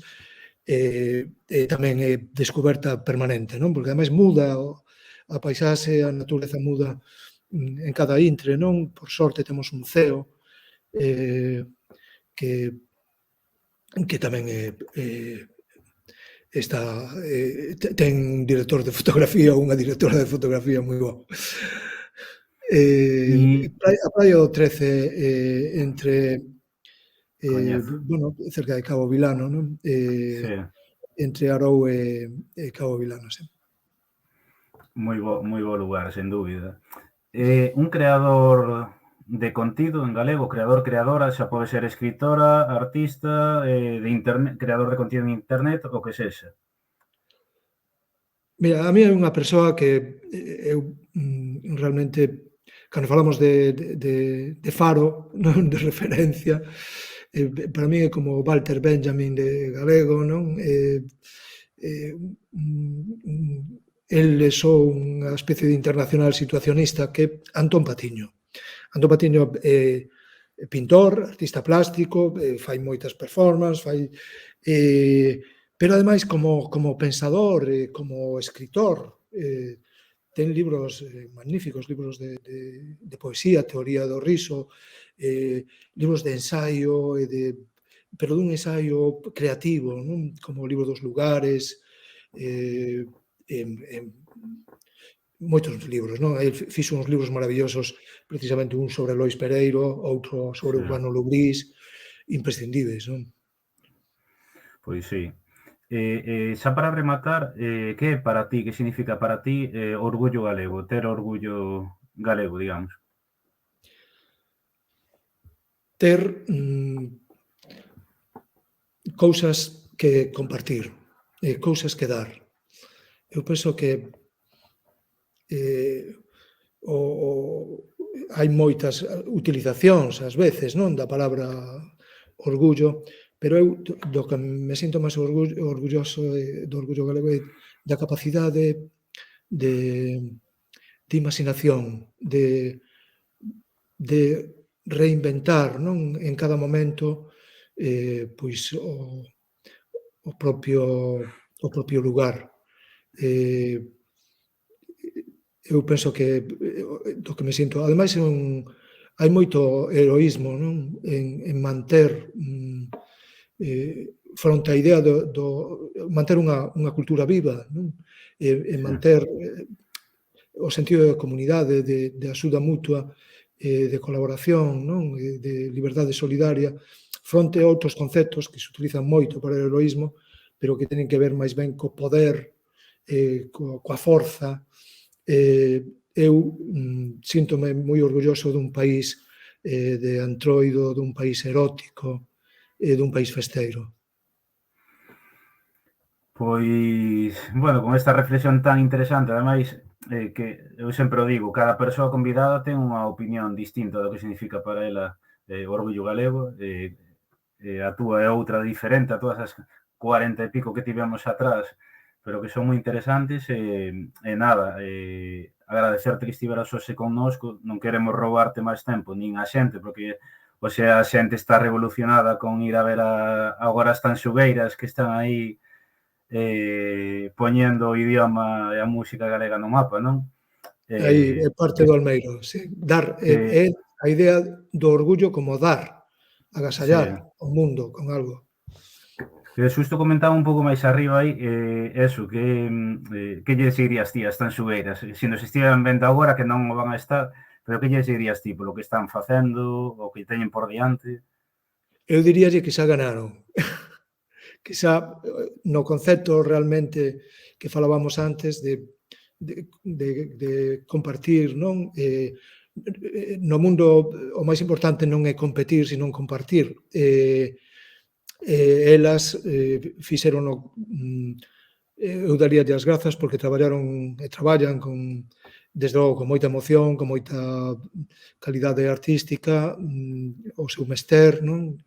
tamén é descoberta permanente, non? Porque ademais muda a paisaxe, a natureza muda en cada intre, non? Por sorte temos un ceo que tamén está ten un director de fotografía ou unha directora de fotografía moi boa. E A praia do Trece entre coñezo. bueno, cerca de Cabo Vilano, non? Sí. Entre Arou e Cabo Vilano, sí. Moi bo lugar, sen dúbida. Un creador de contido en galego, creadora, xa pode ser escritora, artista, de internet, creador de contido en internet, o que sexa. Mira, a mí é unha persoa que eu realmente, cando falamos de faro, non, de referencia, para mí é como Walter Benjamin de galego, non? El é só unha especie de internacional situacionista que é Antón Patiño. Antón Patiño é pintor, artista plástico, fai moitas performances, pero ademais como pensador, como escritor, ten libros magníficos, libros de poesía, teoría do riso, libros de ensaio, pero dun ensaio creativo, non? Como o libro dos lugares, en moitos libros, non? El fixo uns libros maravillosos, precisamente un sobre Lois Pereiro, outro sobre Sí, Urbano Lugrís, imprescindibles, non? pois sí. Xa para rematar, que é para ti, que significa para ti orgullo galego, ter orgullo galego, digamos? Ter cousas que compartir, cousas que dar. Eu penso que eh, hai moitas utilizacións ás veces, non, da palabra orgullo, pero eu do que me sinto máis orgulloso do orgullo galego é da capacidade de, de imaginación, de reinventar, non, en cada momento, pois o propio lugar. Eh, eu penso que do que me sinto, ademais hai moito heroísmo, non, en manter fronte á idea do manter unha cultura viva, non? E Sí. manter o sentido de comunidade, de axuda mutua, de colaboración, non? De liberdade solidaria, fronte a outros conceptos que se utilizan moito para o heroísmo, pero que teñen que ver máis ben co poder, coa forza. Eu síntome moi orgulloso dun país de antroido, dun país erótico e dun país festeiro. Pois, bueno, con esta reflexión tan interesante, ademais, que eu sempre o digo, cada persoa convidada ten unha opinión distinta do que significa para ela o orgullo galego, a túa é outra diferente a todas as 40 e pico que tivemos atrás, pero que son moi interesantes, e nada, agradecerte que estiveras hoxe connosco, non queremos roubarte máis tempo, nin a xente, porque hoxe a xente está revolucionada con ir a ver agora as tanxugueiras que están aí poñendo o idioma e a música galega no mapa, non? Aí Eh, é parte do almeiro, sí. Dar, que, é a idea do orgullo como dar, sí, agasallar o mundo con algo. que xusto comentaba un pouco máis arriba aí, eso, que lles dirías ti as tanxugueiras? Se nos estiveran vendo agora, que non o van a estar, pero que lles dirías ti polo que están facendo, o que teñen por diante? Eu diríalle que xa ganaron. Que xa no concepto realmente que falábamos antes de compartir, non? No mundo o máis importante non é competir, sino compartir. Elas fixerono, eu daríalle as grazas porque traballaron e traballan desde logo con moita emoción, con moita calidade artística, o seu mester, non?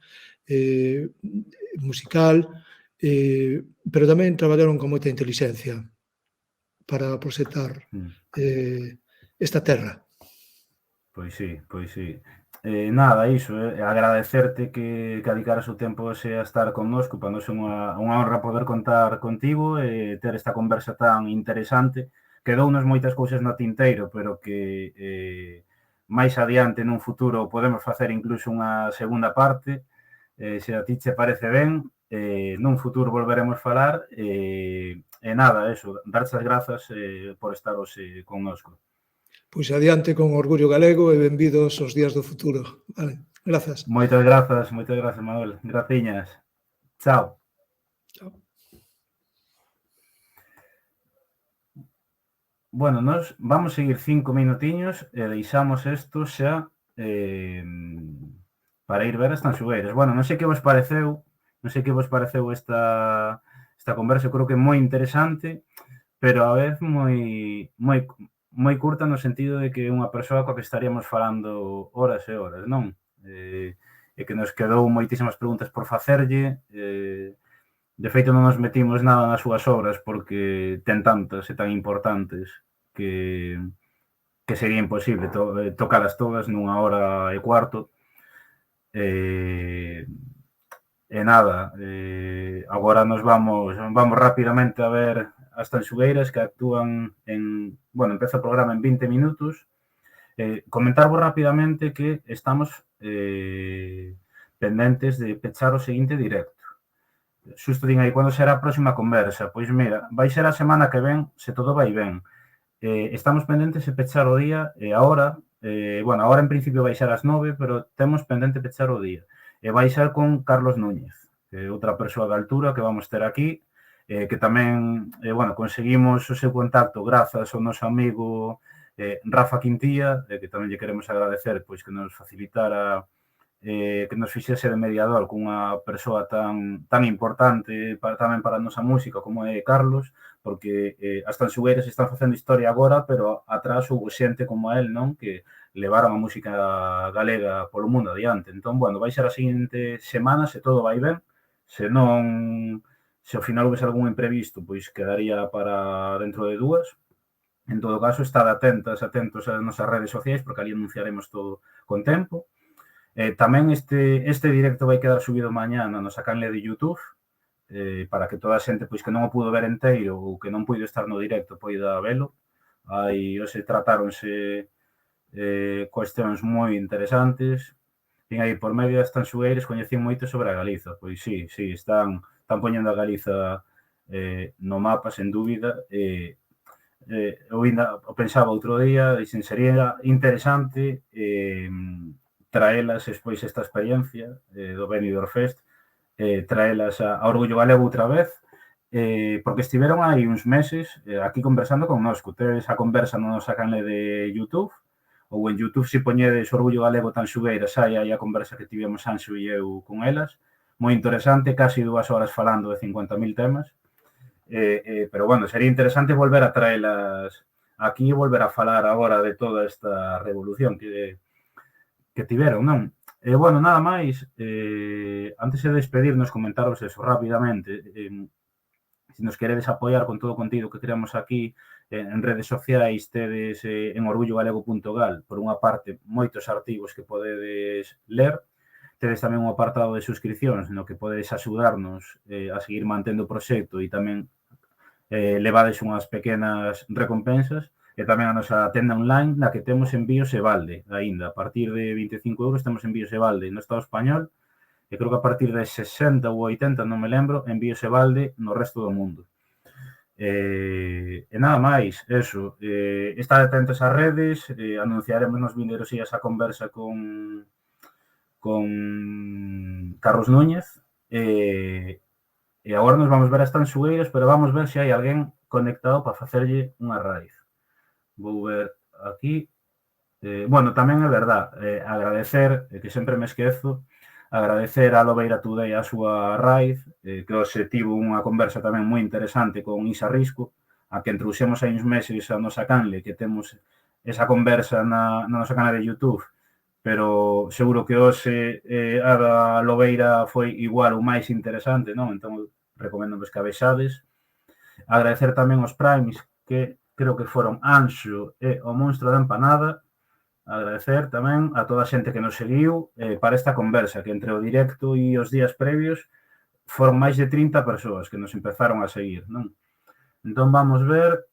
Musical, pero tamén traballaron con moita intelixencia para proxectar Mm. esta terra. Pois sí, pois sí. Nada, iso, agradecerte que adicaras o tempo hoxe a estar connosco, para nós é unha honra poder contar contigo e ter esta conversa tan interesante. Quedounos moitas cousas no tinteiro, pero que máis adiante nun futuro podemos facer incluso unha segunda parte, se a ti che parece ben, nun futuro volveremos falar, e nada, eso, darche as grazas por estar hoxe connosco. Pois adiante con orgullo galego e benvidos os días do futuro. Vale, grazas. Moitas grazas, Manuel. Graciñas. Chao. Chao. Bueno, nós vamos seguir 5 minutiños e deixamos isto xa para ir ver as tanxugueiras. Bueno, non sei que vos pareceu, esta conversa, creo que é moi interesante, pero a vez moi curta no sentido de que unha persoa coa que estaríamos falando horas e horas, non? E que nos quedou moitísimas preguntas por facerlle, de feito non nos metimos nada nas súas obras porque ten tantas e tan importantes que sería imposible tocalas todas nunha hora e cuarto. E nada, agora nos vamos rapidamente a ver as Tanxugueiras que actúan bueno, empeza o programa en 20 minutos. Comentarvos rapidamente que estamos pendentes de pechar o seguinte directo. Xusto din aí, cando será a próxima conversa? Pois mira, vai ser a semana que ven, se todo vai ben. Estamos pendentes de pechar o día e a hora, bueno, a hora en principio vai ser as 9, pero temos pendente pechar o día. E vai ser con Carlos Núñez, que é outra persoa de altura que vamos ter aquí, que tamén, bueno, conseguimos o seu contacto grazas ao noso amigo Rafa Quintía, que tamén lle queremos agradecer pois que nos facilitara, que nos fixese de mediador cunha persoa tan importante tamén para a nosa música como é Carlos, porque as Tanxugueiras están facendo historia agora, pero atrás houve xente como el, non? Que levaron a música galega polo mundo adiante. Entón, bueno, vai ser a seguinte semana, se todo vai ben, se non, se ao final houvese algún imprevisto, pois quedaría para dentro de 2. En todo caso, estad atentos ás nosas redes sociais, porque ali anunciaremos todo con tempo. Tamén este directo vai quedar subido mañá na nosa canle de YouTube, para que toda a xente pois, que non o pudo ver enteiro ou que non puido estar no directo poida velo. Aí hoxe tratáronse cuestións moi interesantes. Vin aí por medio das Tanxugueiras coñecín moito sobre a Galiza. Pois sí, están poñendo a Galiza no mapa, sen dúbida. Eu o pensaba outro día, dixen, sería interesante traelas despois esta experiencia do Benidorm Fest, traelas a Orgullo Galego outra vez, porque estiveron hai uns meses aquí conversando connosco. Tedes a conversa na nosa canle de YouTube, ou en YouTube se poñedes Orgullo Galego Tanxugueiras, hai a conversa que tivemos Anxo e eu con elas, moi interesante, casi 2 horas falando de 50.000 temas, pero bueno, sería interesante volver a traelas aquí e volver a falar agora de toda esta revolución que tiveron, non? Bueno, nada máis, antes de despedirnos, comentaros eso rapidamente, se nos queredes apoiar con todo o contido que creamos aquí en redes sociais, tedes en orgullogalego.gal, por unha parte, moitos artigos que podedes ler, tedes tamén un apartado de suscripcións no que podedes axudarnos a seguir mantendo o proxecto e tamén levades unhas pequenas recompensas, e tamén a nosa tenda online na que temos envíos e balde, aínda, a partir de 25 euros temos envíos e balde no Estado español, e creo que a partir de 60 ou 80, non me lembro, envíos e balde no resto do mundo. E nada máis, eso, estad atentos ás redes, anunciaremos nos vindeiros días a conversa con Carlos Núñez, e agora nos vamos ver as Tanxugueiras, pero vamos ver se hai alguén conectado para facerlle unha raíz. Vou ver aquí. Bueno, tamén é verdad, agradecer, que sempre me esquezo, agradecer a Lobeira Today a súa raíz, que hoxe tivo unha conversa tamén moi interesante con Isa Risco, a que trouxemos hai uns meses a nosa canle, que temos esa conversa na nosa canal de YouTube, pero seguro que hoxe a da Lobeira foi igual ou máis interesante, non? Entón, recomendo que a vexades. Agradecer tamén os Primes, que creo que foron Anxo e o Monstro da Empanada. Agradecer tamén a toda a xente que nos seguiu para esta conversa, que entre o directo e os días previos foron máis de 30 persoas que nos empezaron a seguir, non? Entón, vamos ver,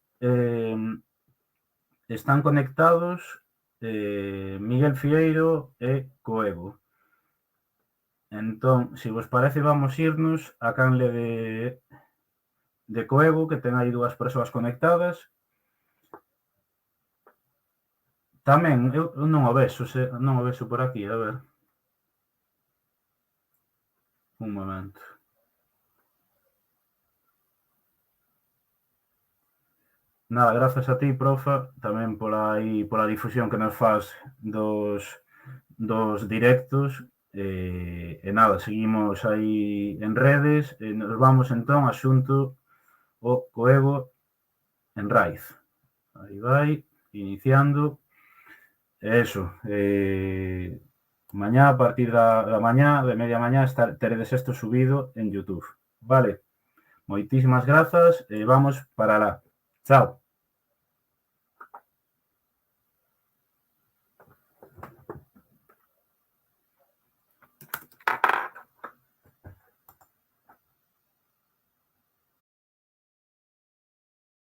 están conectados Miguel Fieiro e Coego. Entón, se vos parece, vamos irnos a canle de Coego, que ten aí 2 persoas conectadas. Tamén, eu non o vexo por aquí, a ver. Un momento. Nada, grazas a ti, profa, tamén pola difusión que nos faz dos directos. E nada, seguimos aí en redes. Nos vamos entón a xunto o Coego en Raiz. Aí vai, iniciando. Eso, mañá, a partir da mañá, de media mañá, teredes isto subido en YouTube. Vale, moitísimas grazas e vamos para lá. Chao.